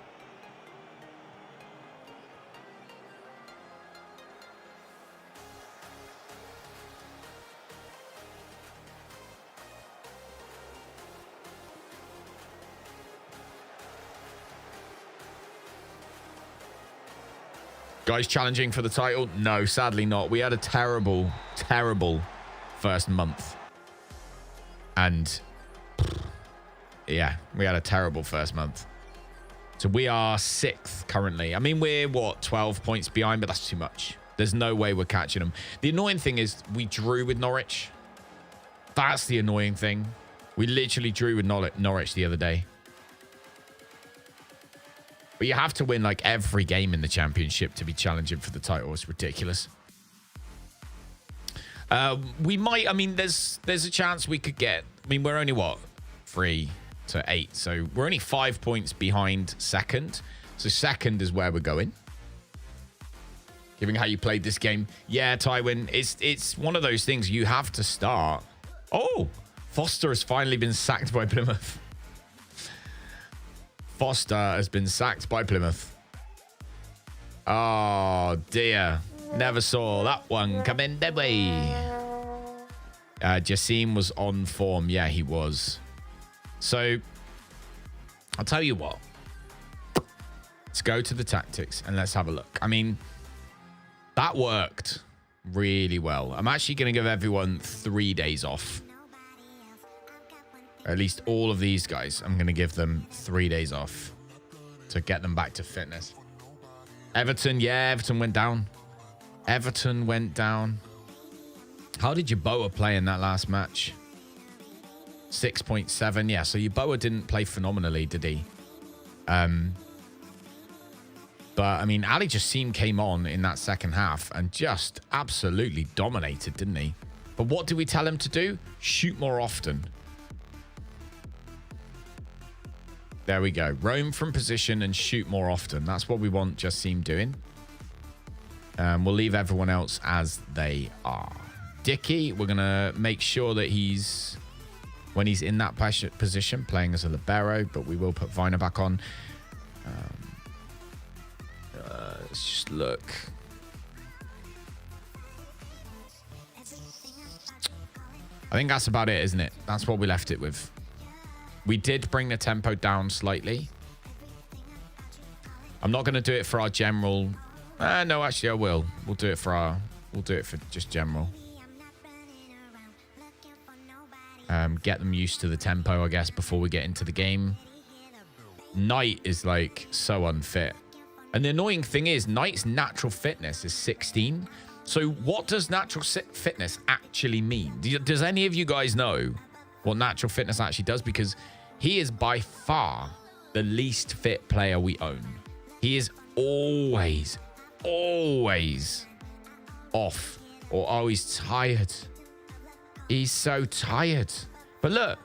Guys challenging for the title? No, sadly not. We had a terrible, terrible first month. And yeah, we had a terrible first month. So we are 6th currently. I mean, we're, what, 12 points behind, but that's too much. There's no way we're catching them. The annoying thing is we drew with Norwich. That's the annoying thing. We literally drew with Norwich the other day. But you have to win like every game in the championship to be challenging for the title. It's ridiculous. We might, I mean, there's a chance we could get, I mean, we're only what, 3 to 8. So we're only 5 points behind second. So second is where we're going. Given how you played this game. Yeah, Tywin, it's one of those things you have to start. Oh, Foster has finally been sacked by Plymouth. Foster has been sacked by Plymouth. Oh, dear. Never saw that one coming their way. Jassim was on form. Yeah, he was. So, I'll tell you what. Let's go to the tactics and let's have a look. I mean, that worked really well. I'm actually going to give everyone 3 days off. At least all of these guys, I'm going to give them 3 days off to get them back to fitness. Everton, yeah, Everton went down. Everton went down. How did Yeboah play in that last match? 6.7. Yeah, so Yeboah didn't play phenomenally, did he? But, I mean, Ali Jassim came on in that second half and just absolutely dominated, didn't he? But what did we tell him to do? Shoot more often. There we go. Roam from position and shoot more often. That's what we want Jassim doing. We'll leave everyone else as they are. Dickey, we're going to make sure that he's, when he's in that position, playing as a libero, but we will put Viner back on. Let's just look. I think that's about it, isn't it? That's what we left it with. We did bring the tempo down slightly. I'm not going to do it for our general. No, actually, I will. We'll do it for just general. Get them used to the tempo, I guess, before we get into the game. Knight is like so unfit. And the annoying thing is, Knight's natural fitness is 16. So what does natural fitness actually mean? Does any of you guys know what natural fitness actually does? Because he is by far the least fit player we own. He is always off. Or, oh, he's tired. He's so tired. But look,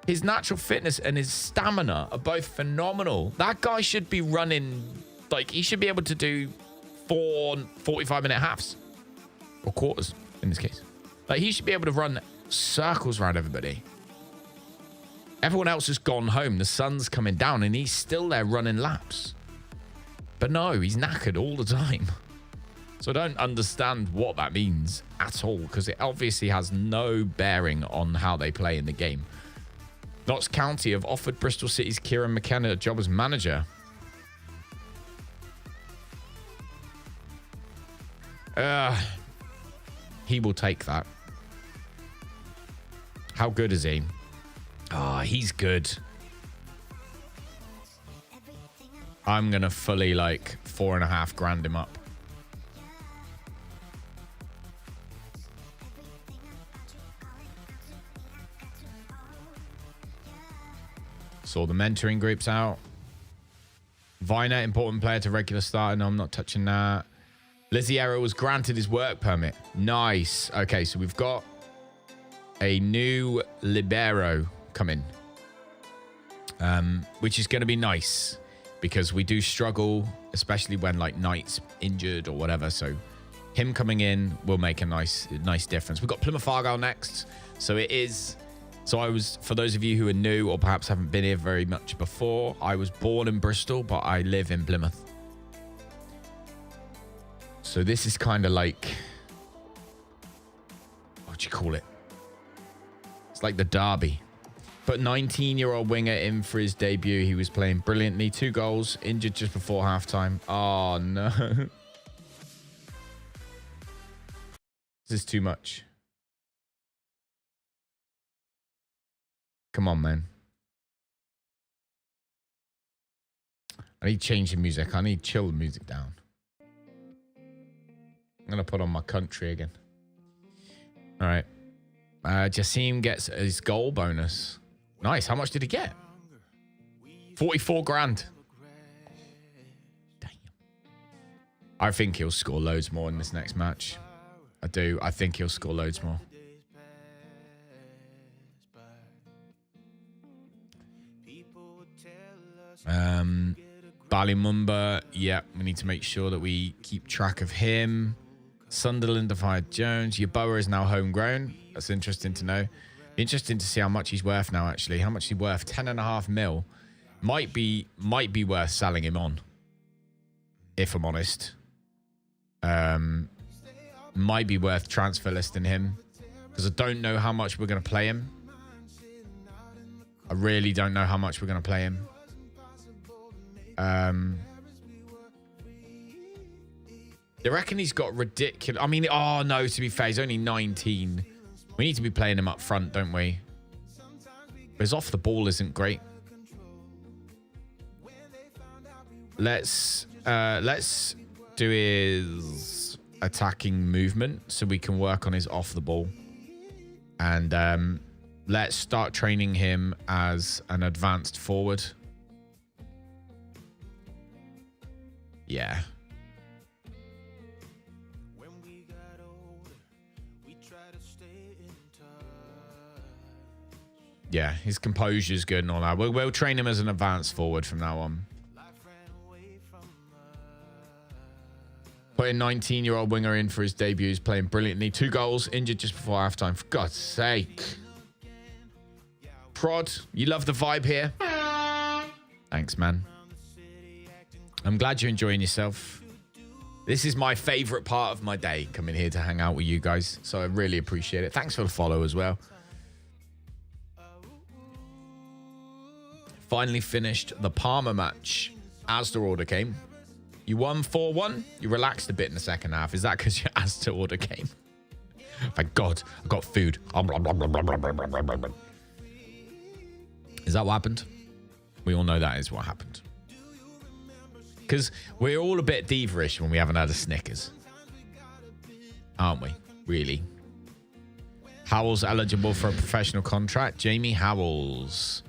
his natural fitness and his stamina are both phenomenal. That guy should be running... Like, he should be able to do 4 45-minute halves. Or quarters, in this case. Like, he should be able to run circles around everybody. Everyone else has gone home. The sun's coming down, and he's still there running laps. But no, he's knackered all the time. So I don't understand what that means at all, because it obviously has no bearing on how they play in the game. Notts County have offered Bristol City's Kieran McKenna a job as manager. He will take that. How good is he? Oh, he's good. I'm going to fully, like, 4.5 grand him up. Saw the mentoring groups out. Viner, important player to regular starter. No, I'm not touching that. Liziero was granted his work permit. Nice. Okay, so we've got a new Libero coming. Which is going to be nice. Because we do struggle, especially when, like, Knight's injured or whatever. So him coming in will make a nice difference. We've got Plymouth Argyle next. So it is... So I was, for those of you who are new or perhaps haven't been here very much before, I was born in Bristol, but I live in Plymouth. So this is kind of like, what do you call it? It's like the derby. But 19-year-old winger in for his debut. He was playing brilliantly. 2 goals, injured just before halftime. Oh, no. This is too much. Come on, man. I need to change the music. I need to chill the music down. I'm going to put on my country again. All right. Jassim gets his goal bonus. Nice. How much did he get? 44 grand. Damn. I think he'll score loads more in this next match. I do. I think he'll score loads more. Ballymumba, yeah, we need to make sure that we keep track of him. Sunderland have hired Jones. Yeboah is now homegrown. That's interesting to know. Interesting to see how much he's worth now, actually. How much is he worth? 10.5 mil. Might be worth selling him on, if I'm honest. Might be worth transfer listing him because I don't know how much we're going to play him. I really don't know how much we're going to play him. They reckon he's got ridiculous... I mean, oh, no, to be fair, he's only 19. We need to be playing him up front, don't we? But his off the ball isn't great. Let's do his attacking movement so we can work on his off the ball. And let's start training him as an advanced forward. Yeah. Yeah, his composure's good and all that. We'll train him as an advanced forward from now on. Putting 19-year-old winger in for his debut. He's playing brilliantly. 2 goals, injured just before halftime. For God's sake. Prod, you love the vibe here. Thanks, man. I'm glad you're enjoying yourself. This is my favorite part of my day, coming here to hang out with you guys. So I really appreciate it. Thanks for the follow as well. Finally finished the Parma match as the order came. You won 4-1. You relaxed a bit in the second half. Is that because your Asda order came? Thank God, I got food. Is that what happened? We all know that is what happened. Because we're all a bit diva-ish when we haven't had a Snickers. Aren't we? Really? Howell's eligible for a professional contract. Jamie Howells.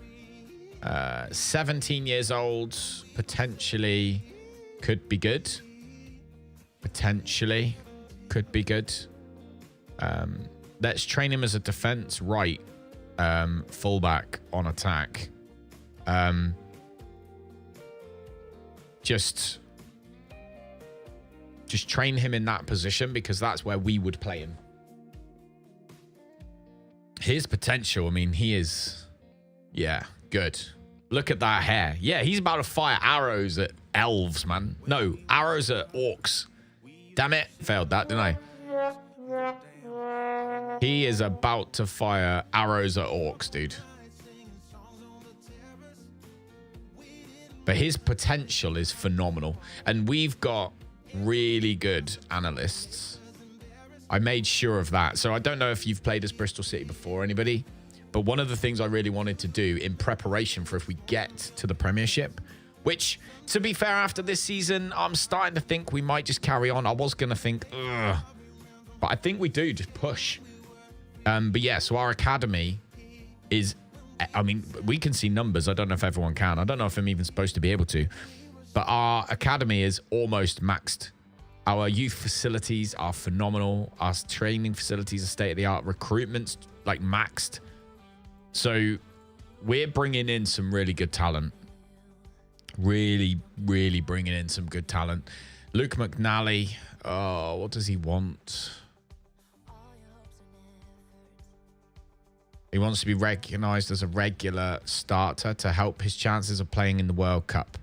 17 years old. Potentially could be good. Potentially could be good. Let's train him as a defense right. Fullback on attack. Just train him in that position because that's where we would play him. His potential, I mean, he is, yeah, good. Look at that hair. Yeah, he's about to fire arrows at elves, man. No, arrows at orcs. Damn it. Failed that, didn't I? He is about to fire arrows at orcs, dude. But his potential is phenomenal. And we've got really good analysts. I made sure of that. So I don't know if you've played as Bristol City before, anybody? But one of the things I really wanted to do in preparation for if we get to the Premiership, which, to be fair, after this season, I'm starting to think we might just carry on. I was going to think, ugh. But I think we do, just push. But yeah, so our academy is, I mean, we can see numbers. I don't know if everyone can. I don't know if I'm even supposed to be able to. But our academy is almost maxed. Our youth facilities are phenomenal. Our training facilities are state-of-the-art. Recruitment's like maxed. So we're bringing in some really good talent. Really, really bringing in some good talent. Luke McNally. Oh, what does he want? He wants to be recognised as a regular starter to help his chances of playing in the World Cup.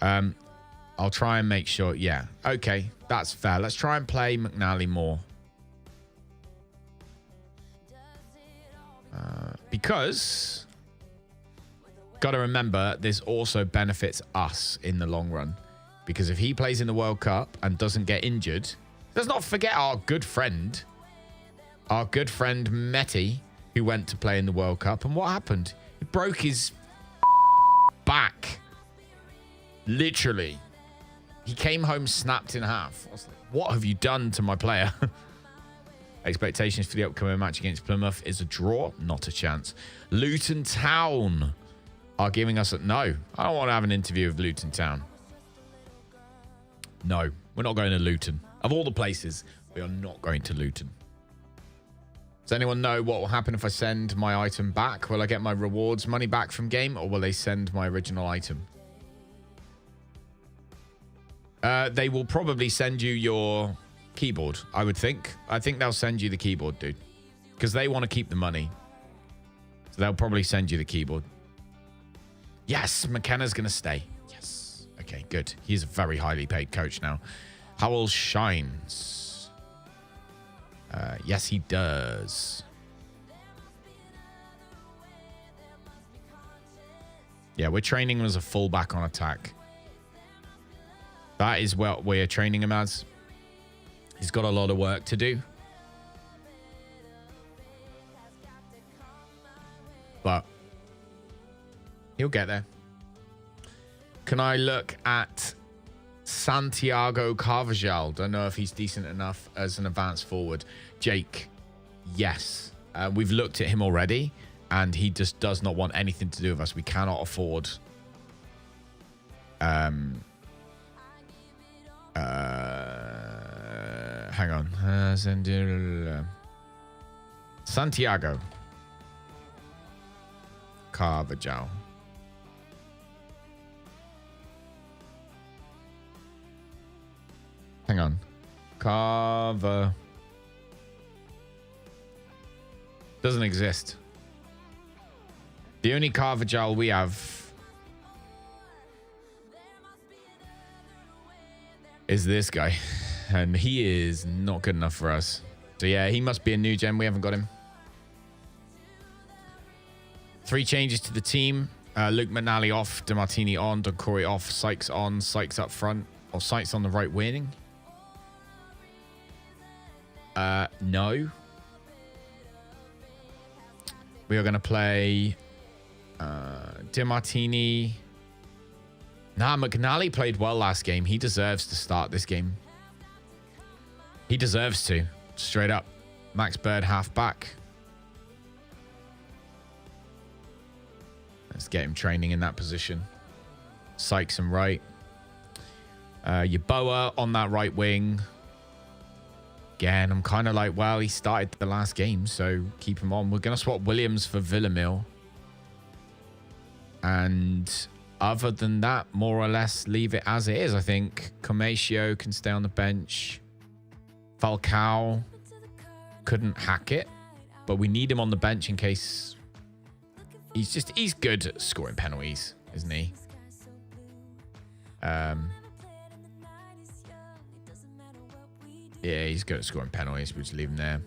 I'll try and make sure. Yeah, okay, that's fair. Let's try and play McNally more. Because, got to remember, this also benefits us in the long run. Because if he plays in the World Cup and doesn't get injured, let's not forget our good friend Meti, who went to play in the World Cup. And what happened? He broke his back. Literally. He came home snapped in half. I was like, what have you done to my player? Expectations for the upcoming match against Plymouth is a draw, not a chance. Luton Town are giving us a... No, I don't want to have an interview with Luton Town. No, we're not going to Luton. Of all the places, we are not going to Luton. Does anyone know what will happen if I send my item back? Will I get my rewards money back from game, or will they send my original item? They will probably send you your keyboard, I would think. I think they'll send you the keyboard, dude. Because they want to keep the money. So they'll probably send you the keyboard. Yes, McKenna's going to stay. Yes. Okay, good. He's a very highly paid coach now. Howell shines. Yes, he does. Yeah, we're training him as a fullback on attack. That is what we're training him as. He's got a lot of work to do. But he'll get there. Can I look at Santiago Carvajal? Don't know if he's decent enough as an advanced forward. Jake, yes. We've looked at him already, and he just does not want anything to do with us. We cannot afford... hang on. Santiago Carvajal. Hang on. Carver. Doesn't exist. The only Carvajal we have is this guy. And he is not good enough for us. So yeah, he must be a new gen. We haven't got him. 3 changes to the team. Luke McNally off, DeMartini on, Doucouré off, Sykes on, Sykes up front. Or Sykes on the right wing. No. We are going to play DeMartini. Nah, McNally played well last game. He deserves to start this game. He deserves to. Straight up. Max Bird half back. Let's get him training in that position. Sykes and right. Yeboah on that right wing. Again, I'm kind of like, well, he started the last game, so keep him on. We're going to swap Williams for Villamil. And other than that, more or less leave it as it is, I think. Comatio can stay on the bench. Falcao couldn't hack it, but we need him on the bench in case... He's good at scoring penalties, isn't he? Yeah, he's good at scoring penalties. We'll just leave him there.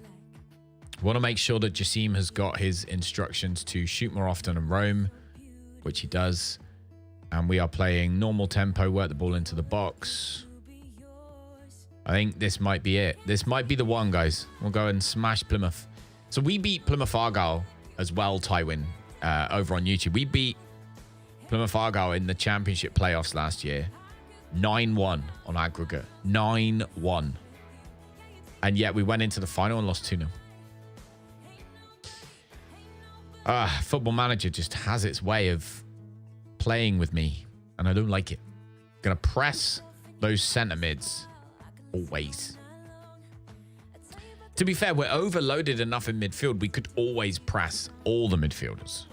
Want to make sure that Jassim has got his instructions to shoot more often and roam, which he does. And we are playing normal tempo, work the ball into the box. I think this might be it. This might be the one, guys. We'll go and smash Plymouth. So we beat Plymouth Argyle as well, Tywin, over on YouTube. We beat Plymouth Argyle in the championship playoffs last year. 9-1 on aggregate. 9-1. And yet we went into the final and lost 2-0. Football Manager just has its way of playing with me, and I don't like it. Gonna press those centre mids always. To be fair, we're overloaded enough in midfield. We could always press all the midfielders.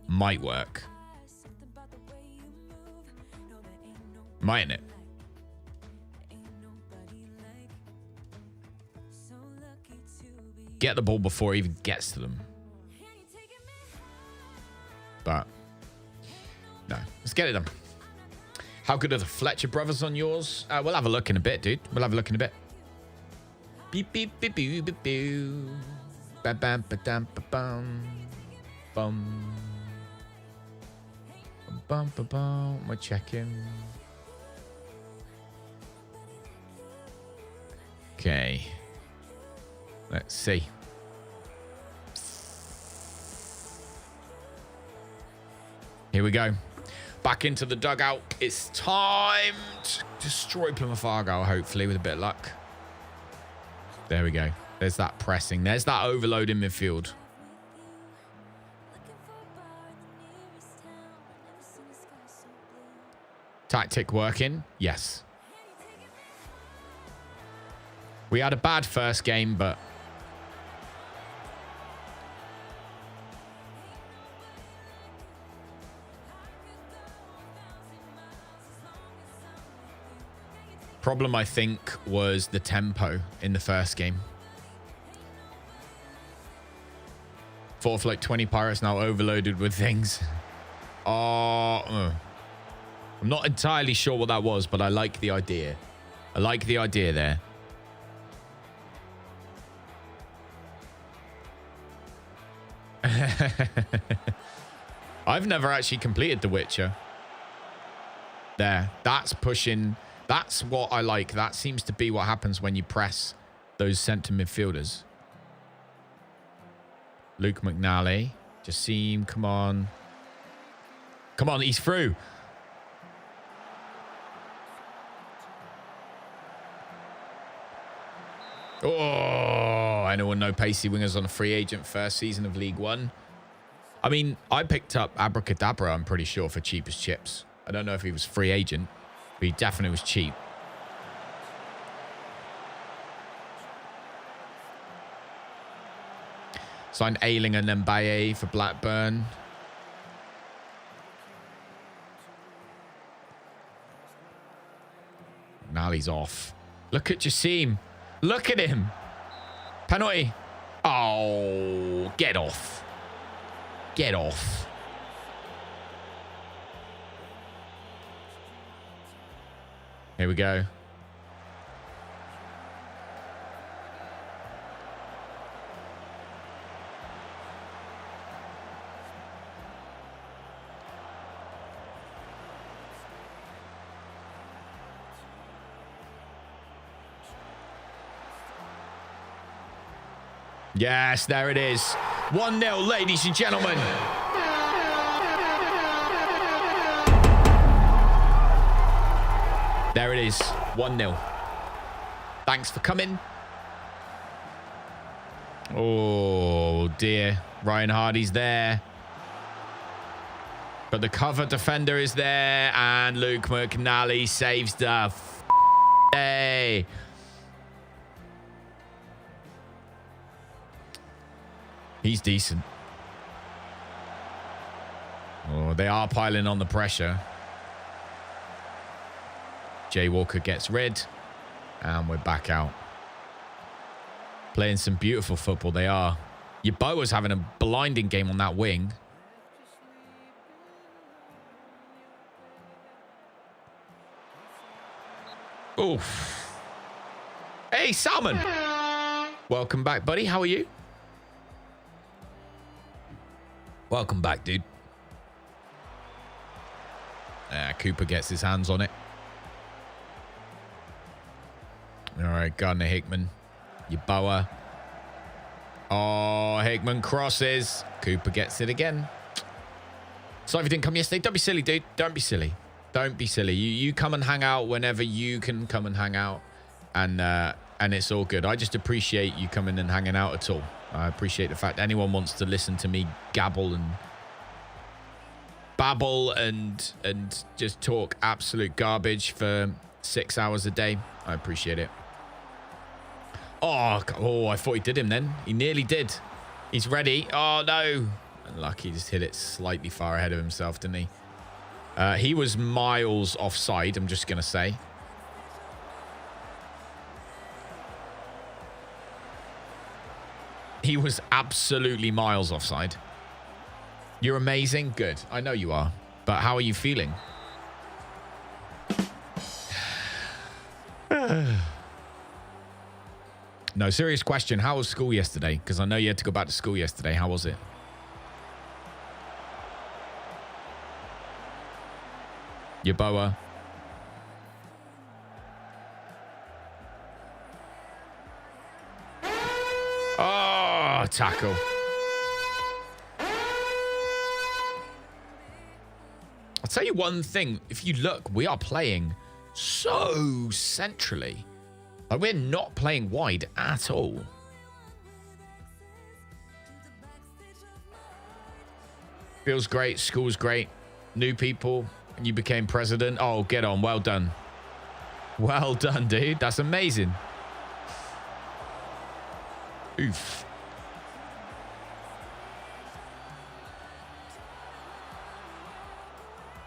Might work. Mightn't it? Get the ball before it even gets to them. But no, let's get it done. How good are the Fletcher brothers on yours? We'll have a look in a bit, dude. We'll have a look in a bit. Beep beep beep beep beep beep. Bam bam ba dam ba bum. Bum. Bum ba bum. We're checking. Okay. Let's see. Here we go. Back into the dugout. It's time to destroy Plymouth Argyle, hopefully, with a bit of luck. There we go. There's that pressing. There's that overload in midfield. Tactic working? Yes. We had a bad first game, but... problem, I think, was the tempo in the first game. Fourth, like 20 Pirates now overloaded with things. I'm not entirely sure what that was, but I like the idea. I like the idea there. I've never actually completed The Witcher. There. That's pushing. That's what I like. That seems to be what happens when you press those centre midfielders. Luke McNally. Jassim, come on. Come on, he's through. Oh, anyone know pacey wingers on a free agent first season of League One? I mean, I picked up Abracadabra, I'm pretty sure, for cheap as chips. I don't know if he was free agent, but he definitely was cheap. Signed Ayling and Mbaye for Blackburn. Nally's off. Look at Jassim. Look at him. Penalty. Oh, get off. Get off. Here we go. Yes, there it is. 1-0, ladies and gentlemen. There it is. 1-0. Thanks for coming. Oh, dear. Ryan Hardy's there. But the cover defender is there. And Luke McNally saves the day. He's decent. Oh, they are piling on the pressure. Jay Walker gets rid. And we're back out. Playing some beautiful football, they are. Yeboah's having a blinding game on that wing. Oof. Hey, Salmon. Welcome back, buddy. How are you? Welcome back, dude. Cooper gets his hands on it. All right, Gardner-Hickman. Yeboah. Oh, Hickman crosses. Cooper gets it again. Sorry if you didn't come yesterday. Don't be silly, dude. Don't be silly. Don't be silly. You come and hang out whenever you can come and hang out. And it's all good. I just appreciate you coming and hanging out at all. I appreciate the fact anyone wants to listen to me gabble and babble and just talk absolute garbage for 6 hours a day. I appreciate it. Oh, I thought he did him then. He nearly did. He's ready. Oh, no. Unlucky, just hit it slightly far ahead of himself, didn't he? He was miles offside, I'm just going to say. He was absolutely miles offside. You're amazing. Good. I know you are. But how are you feeling? No, serious question. How was school yesterday? Because I know you had to go back to school yesterday. How was it? Yeboah. Oh, tackle. I'll tell you one thing. If you look, we are playing so centrally. Like, we're not playing wide at all. Feels great. School's great. New people. And you became president. Oh, get on. Well done. Well done, dude. That's amazing. Oof.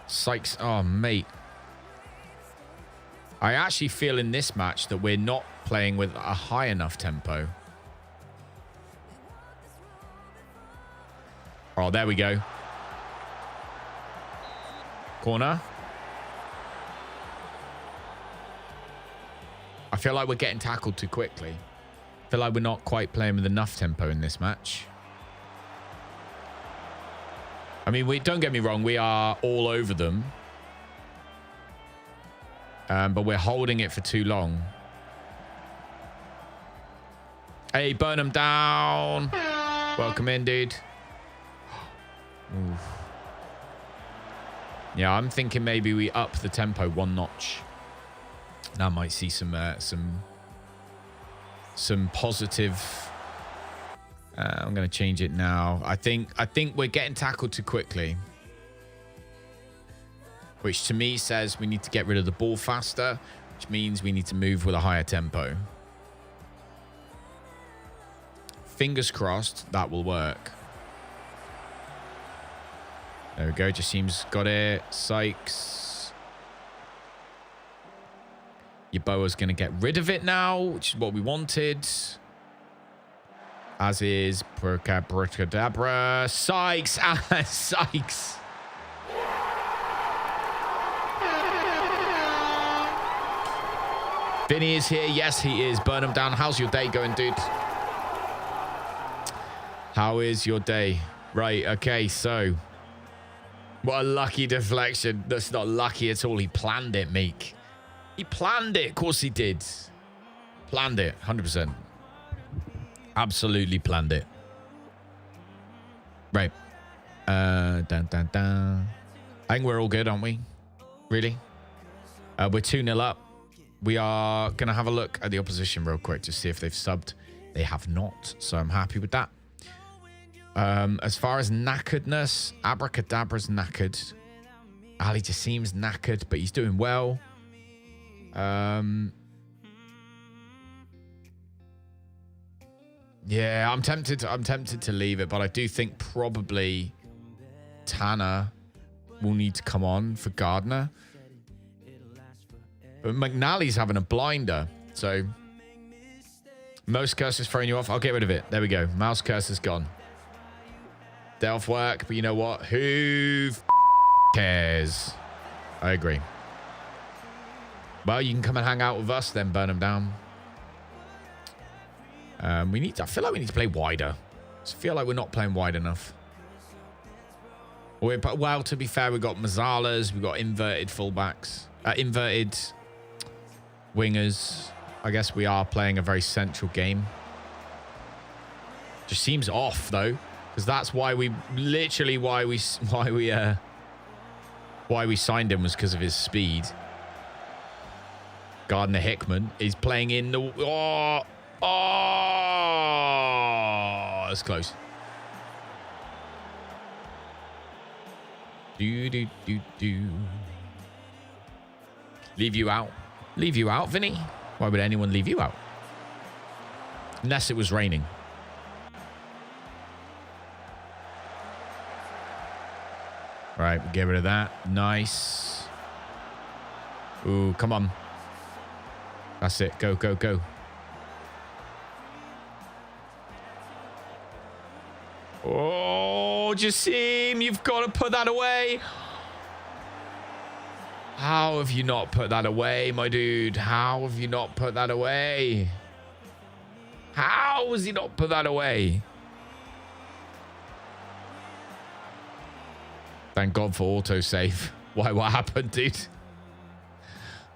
Sykes. Oh, mate. I actually feel in this match that we're not playing with a high enough tempo. Oh, there we go. Corner. I feel like we're getting tackled too quickly. I feel like we're not quite playing with enough tempo in this match. I mean, don't get me wrong. We are all over them. But we're holding it for too long. Hey, burn them down. Welcome in, dude. Oof. Yeah, I'm thinking maybe we up the tempo 1 notch. That might see some positive. I'm going to change it now. I think we're getting tackled too quickly, which to me says we need to get rid of the ball faster, which means we need to move with a higher tempo. Fingers crossed that will work. There we go. Jassim's got it. Sykes. Yeboah's going to get rid of it now, which is what we wanted. As is Bricadabra. Sykes. Sykes. Vinny is here. Yes, he is. Burn him down. How's your day going, dude? How is your day? Right. Okay. So, what a lucky deflection. That's not lucky at all. He planned it, Meek. He planned it. Of course he did. Planned it. 100%. Absolutely planned it. Right. I think we're all good, aren't we? Really? We're 2-0 up. We are going to have a look at the opposition real quick to see if they've subbed. They have not, so I'm happy with that. As far as knackeredness, Abracadabra's knackered. Ali just seems knackered, but he's doing well. Yeah, I'm tempted to leave it, but I do think probably Tanner will need to come on for Gardner. But McNally's having a blinder, so Mouse Curse is throwing you off. I'll get rid of it. There we go. Mouse Curse is gone. Delph work, but you know what? Who cares? I agree. Well, you can come and hang out with us, then burn them down. I feel like we need to play wider. I feel like we're not playing wide enough. Well, to be fair, we've got Mezzalas, we've got inverted fullbacks, inverted wingers. I guess we are playing a very central game. Just seems off though, because that's why we signed him was because of his speed. Gardner Hickman is playing in the that's close. Do. Leave you out. Leave you out, Vinny? Why would anyone leave you out? Unless it was raining. Right, we get rid of that. Nice. Ooh, come on. That's it. Go, go, go. Oh, Jassim, you've got to put that away. How have you not put that away, my dude? How have you not put that away? How has he not put that away? Thank God for autosave. Why? What happened, dude?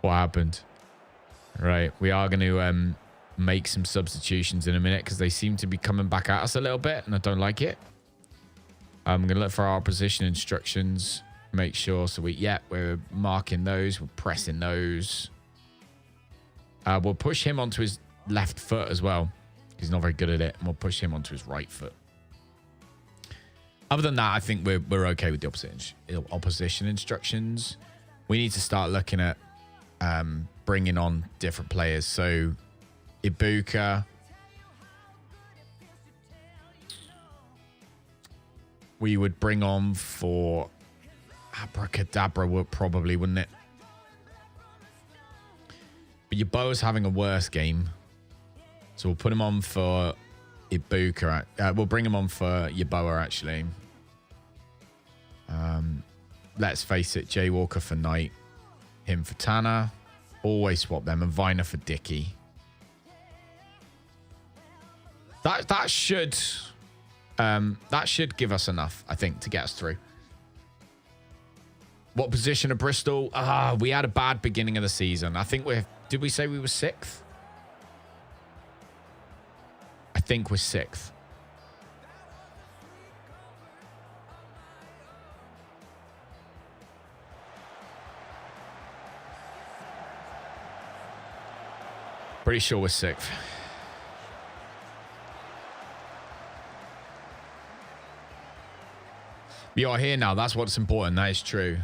What happened? Right, we are going to make some substitutions in a minute because they seem to be coming back at us a little bit and I don't like it. I'm going to look for our position instructions. Make sure. So we're marking those. We're pressing those. We'll push him onto his left foot as well. He's not very good at it. And we'll push him onto his right foot. Other than that, I think we're okay with the opposition instructions. We need to start looking at bringing on different players. So Ibuka. We would bring on for Abracadabra, wouldn't it? But Yeboah's having a worse game. So we'll put him on for Ibuka. We'll bring him on for Yeboah, actually. Let's face it, Jay Walker for Knight. Him for Tanner. Always swap them. And Viner for Dickey. That should give us enough, I think, to get us through. What position of Bristol? We had a bad beginning of the season. I think did we say we were 6th? I think we're 6th. Pretty sure we're 6th. We are here now. That's what's important. That is true.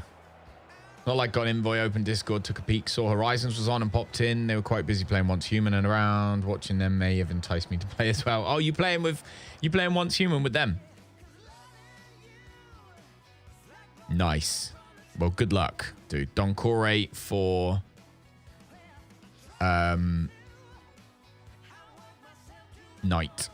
Not like got Envoy, open Discord, took a peek, saw Horizons was on and popped in. They were quite busy playing Once Human and around. Watching them may have enticed me to play as well. Oh, you playing Once Human with them? Nice. Well, good luck, dude. Doncore for Knight.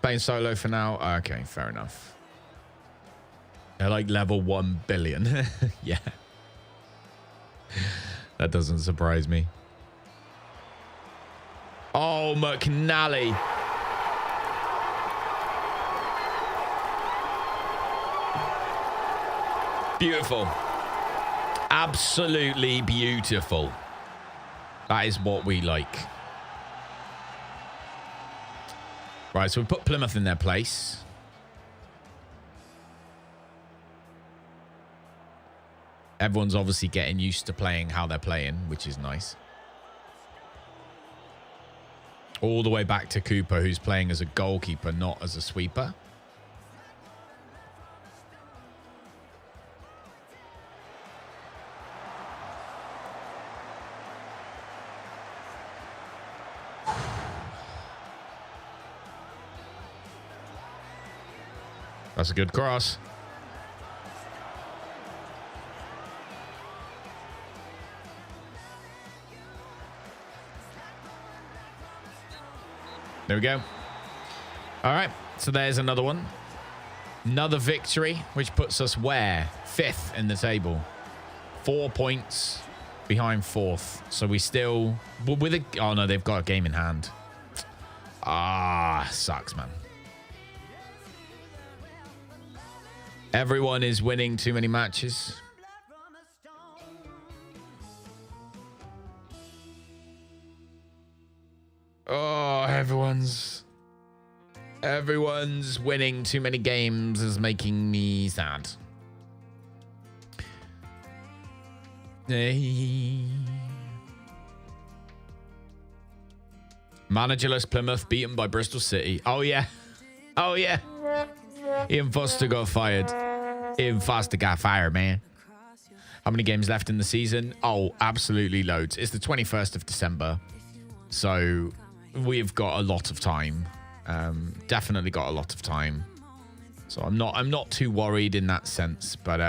Playing solo for now. Okay, fair enough. They're like level 1 billion. Yeah. That doesn't surprise me. Oh, McNally. Beautiful. Absolutely beautiful. That is what we like. Right, so we put Plymouth in their place. Everyone's obviously getting used to playing how they're playing, which is nice. All the way back to Cooper, who's playing as a goalkeeper, not as a sweeper. That's a good cross. There we go. All right. So there's another one. Another victory, which puts us where? 5th in the table. 4 points behind 4th. So we still... with a... Oh, no, they've got a game in hand. Sucks, man. Everyone is winning too many matches. Oh, everyone's winning too many games is making me sad. Hey. Managerless Plymouth beaten by Bristol City. Oh, yeah. Oh, yeah. Ian Foster got fired. Ian Foster got fired, man. How many games left in the season? Oh, absolutely loads. It's the 21st of December. So we've got a lot of time. Definitely got a lot of time. So I'm not too worried in that sense. But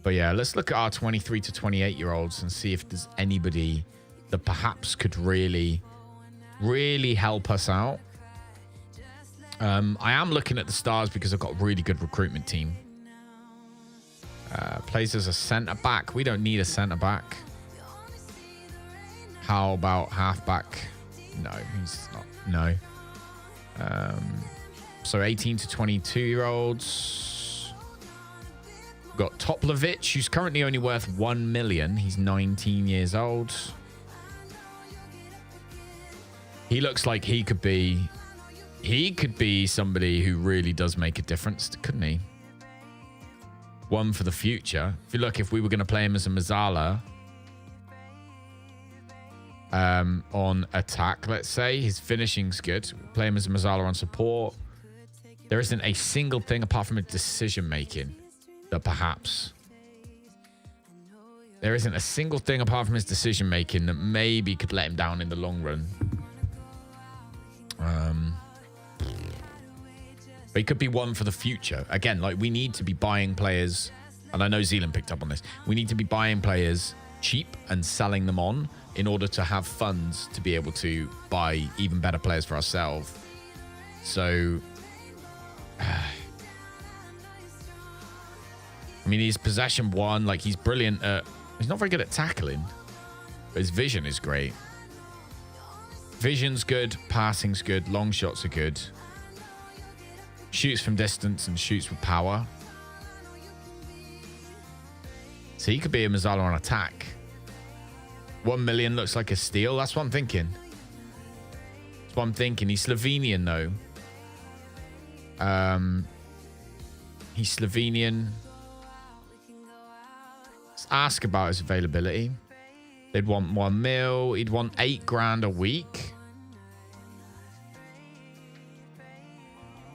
yeah, let's look at our 23 to 28 year olds and see if there's anybody that perhaps could really help us out. I am looking at the stars because I've got a really good recruitment team. Plays as a centre-back. We don't need a centre-back. How about half-back? No, he's not. No. So 18 to 22-year-olds. We've got Toplovic, who's currently only worth 1 million. He's 19 years old. He looks like he could be somebody who really does make a difference, couldn't he? One for the future. If we were going to play him as a Mezzala on attack, let's say, his finishing's good. Play him as a Mezzala on support. There isn't a single thing apart from a decision making that perhaps... There isn't a single thing apart from his decision making that maybe could let him down in the long run. But he could be one for the future. Again, like, we need to be buying players, and I know Zealand picked up on this. We need to be buying players cheap and selling them on in order to have funds to be able to buy even better players for ourselves. So, I mean, he's possession 1. Like, he's brilliant at... He's not very good at tackling, but his vision is great. Vision's good. Passing's good. Long shots are good. Shoots from distance and shoots with power. So he could be a Mezzala on attack. 1 million looks like a steal. That's what I'm thinking. That's what I'm thinking. He's Slovenian, though. He's Slovenian. Let's ask about his availability. They'd want 1 mil. He'd want 8 grand a week.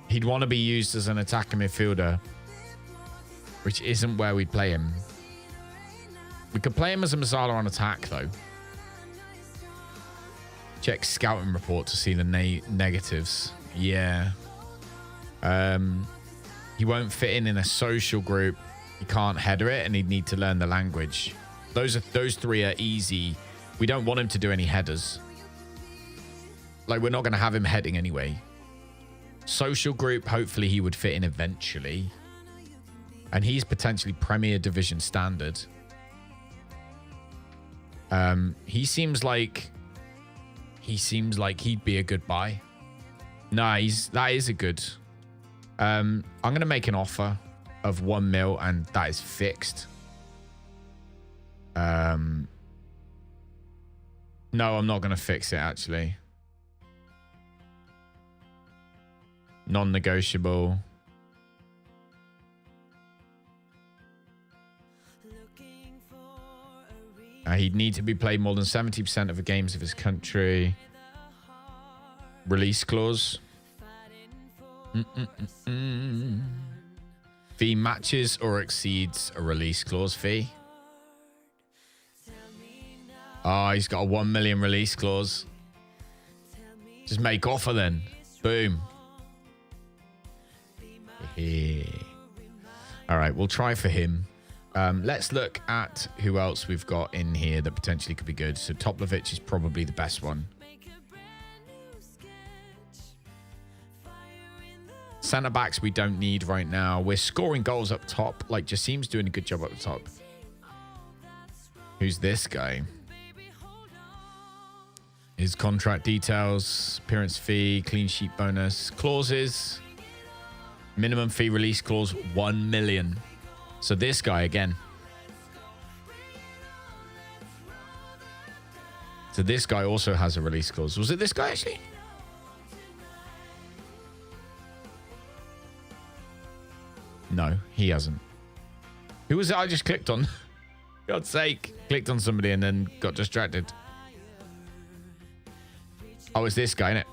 He'd want to be used as an attacking midfielder, which isn't where we'd play him. We could play him as a Mezzala on attack, though. Check scouting report to see the negatives. Yeah. He won't fit in a social group. He can't header it, and he'd need to learn the language. Those 3 are easy. We don't want him to do any headers. Like, we're not going to have him heading anyway. Social group, hopefully he would fit in eventually. And he's potentially Premier Division standard. He seems like he'd be a good buy. No, that is a good. I'm going to make an offer of 1 mil, and that is fixed. No, I'm not going to fix it, actually. Non-negotiable. He'd need to be played more than 70% of the games of his country. Release clause. Fee matches or exceeds a release clause fee. Oh, he's got a 1 million release clause. Just make offer then. Boom. All right, we'll try for him. Let's look at who else we've got in here that potentially could be good. So Toplovic is probably the best one. Centre backs we don't need right now. We're scoring goals up top. Like, Jassim's doing a good job up the top. Who's this guy? His contract details, appearance fee, clean sheet bonus, clauses, minimum fee release clause, 1 million. So this guy again. So this guy also has a release clause. Was it this guy actually? No, he hasn't. Who was it I just clicked on? God's sake. Clicked on somebody and then got distracted. Oh, it's this guy, innit?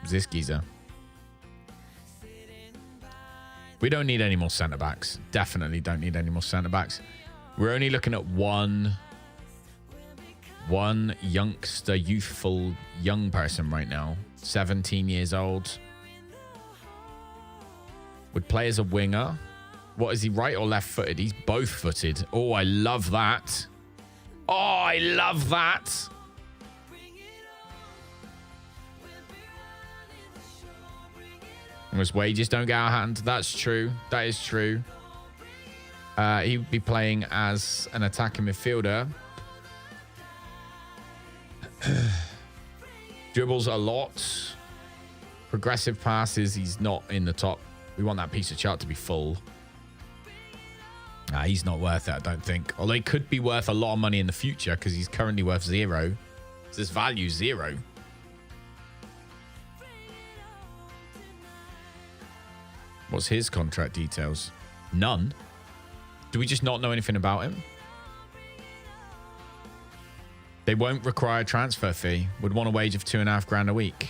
It's this geezer. We don't need any more centre-backs. Definitely don't need any more centre-backs. We're only looking at one youngster, youthful young person right now. 17 years old. Would play as a winger. What is he, right or left-footed? He's both-footed. Oh, I love that. Oh, I love that. His wages don't get out of hand. That's true. That is true. He would be playing as an attacking midfielder. Dribbles a lot. Progressive passes. He's not in the top. We want that piece of chart to be full. Nah, he's not worth it, I don't think. Although he could be worth a lot of money in the future because he's currently worth 0. So his value 0. What's his contract details? None. Do we just not know anything about him? They won't require a transfer fee. Would want a wage of 2.5 grand a week.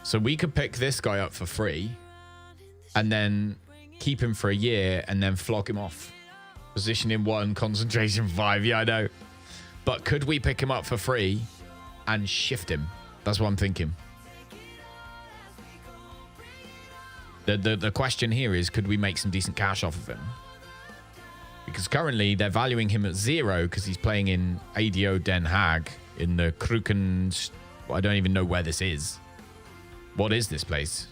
So we could pick this guy up for free and then keep him for a year and then flog him off. Position in 1, concentration 5. Yeah, I know. But could we pick him up for free and shift him? That's what I'm thinking. The question here is, could we make some decent cash off of him? Because currently they're valuing him at 0 because he's playing in ADO Den Haag in the Kruken. I don't even know where this is. What is this place?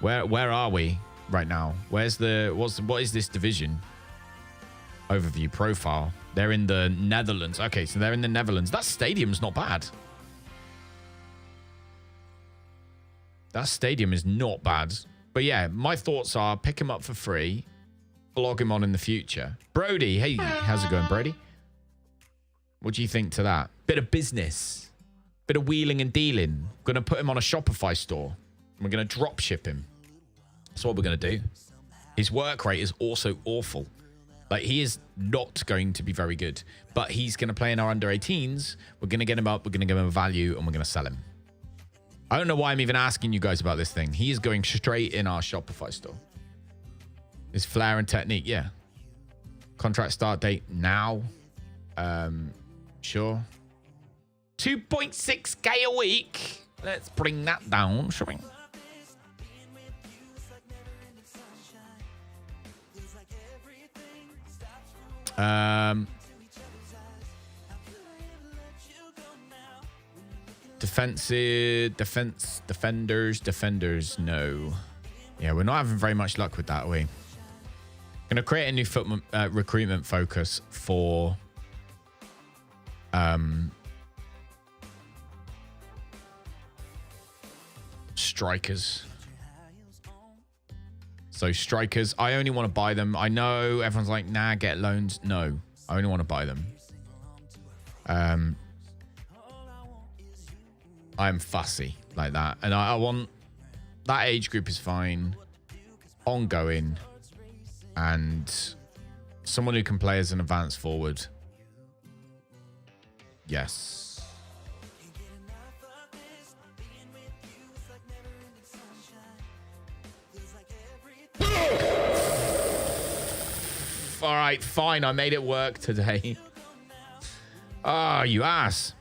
Where are we right now? What is this division? Overview profile. They're in the Netherlands. Okay, so they're in the Netherlands. That stadium's not bad. That stadium is not bad. But yeah, my thoughts are pick him up for free. Flog him on in the future. Brody. Hey, how's it going, Brody? What do you think to that? Bit of business. Bit of wheeling and dealing. Going to put him on a Shopify store. We're going to drop ship him. That's what we're going to do. His work rate is also awful. Like, he is not going to be very good. But he's going to play in our under 18s. We're going to get him up. We're going to give him a value. And we're going to sell him. I don't know why I'm even asking you guys about this thing. He is going straight in our Shopify store. His flair and technique, yeah. Contract start date now. Sure. 2.6k a week. Let's bring that down, shall we? Defenders, no. Yeah, we're not having very much luck with that, are we? Gonna create a new recruitment focus for strikers. So strikers, I only want to buy them. I know everyone's like, nah, get loans. No, I only want to buy them. I'm fussy like that. And I want, that age group is fine. Ongoing. And someone who can play as an advanced forward. Yes. All right, fine. I made it work today. Oh, you ass.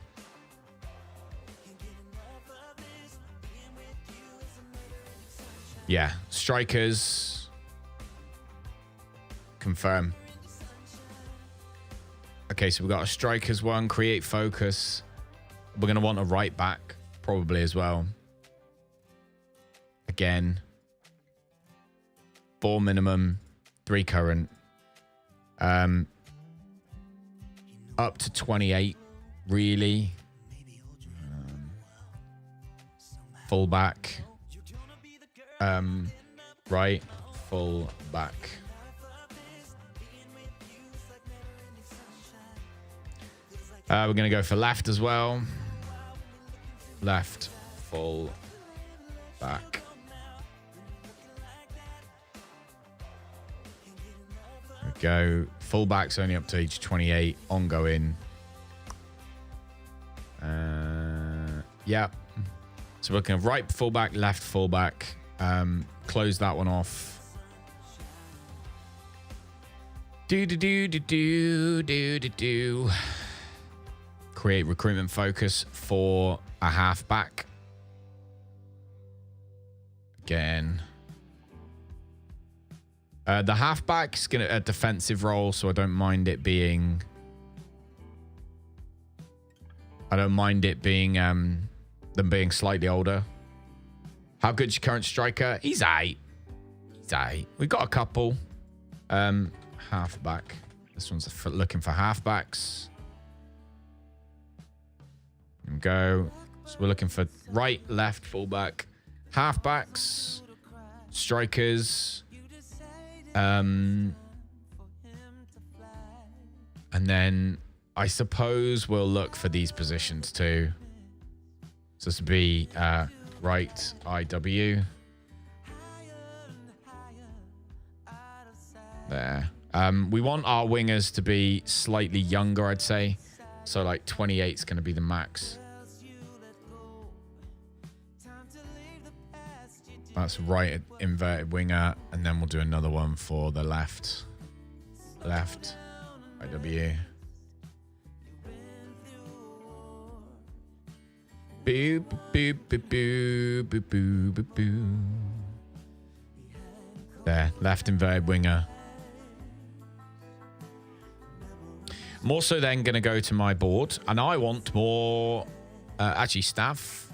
Yeah, strikers. Confirm. Okay, so we've got a strikers one. Create focus. We're going to want a right back, probably as well. Again. 4 minimum, 3 current. Up to 28, really. Fullback. Right, fullback. We're going to go for left as well. Left, full back. Go. Fullback's only up to age 28. Ongoing. Yeah. So we're looking at right fullback, left fullback. Close that one off. Do. Create recruitment focus for a halfback. Again. The halfback's gonna a defensive role, so I don't mind it being. Them being slightly older. How good's your current striker? He's 8. He's 8. We've got a couple. Halfback. This one's looking for halfbacks. There we go. So we're looking for right, left, fullback, halfbacks, strikers. And then I suppose we'll look for these positions too. So this would be right IW. There. We want our wingers to be slightly younger, I'd say. So like 28 is going to be the max. That's right inverted winger. And then we'll do another one for the left. Left IW. Boo, boo, boo, boo, boo, boo, boo, boo. There, left inverted winger. I'm also then going to go to my board, and I want more, actually staffs.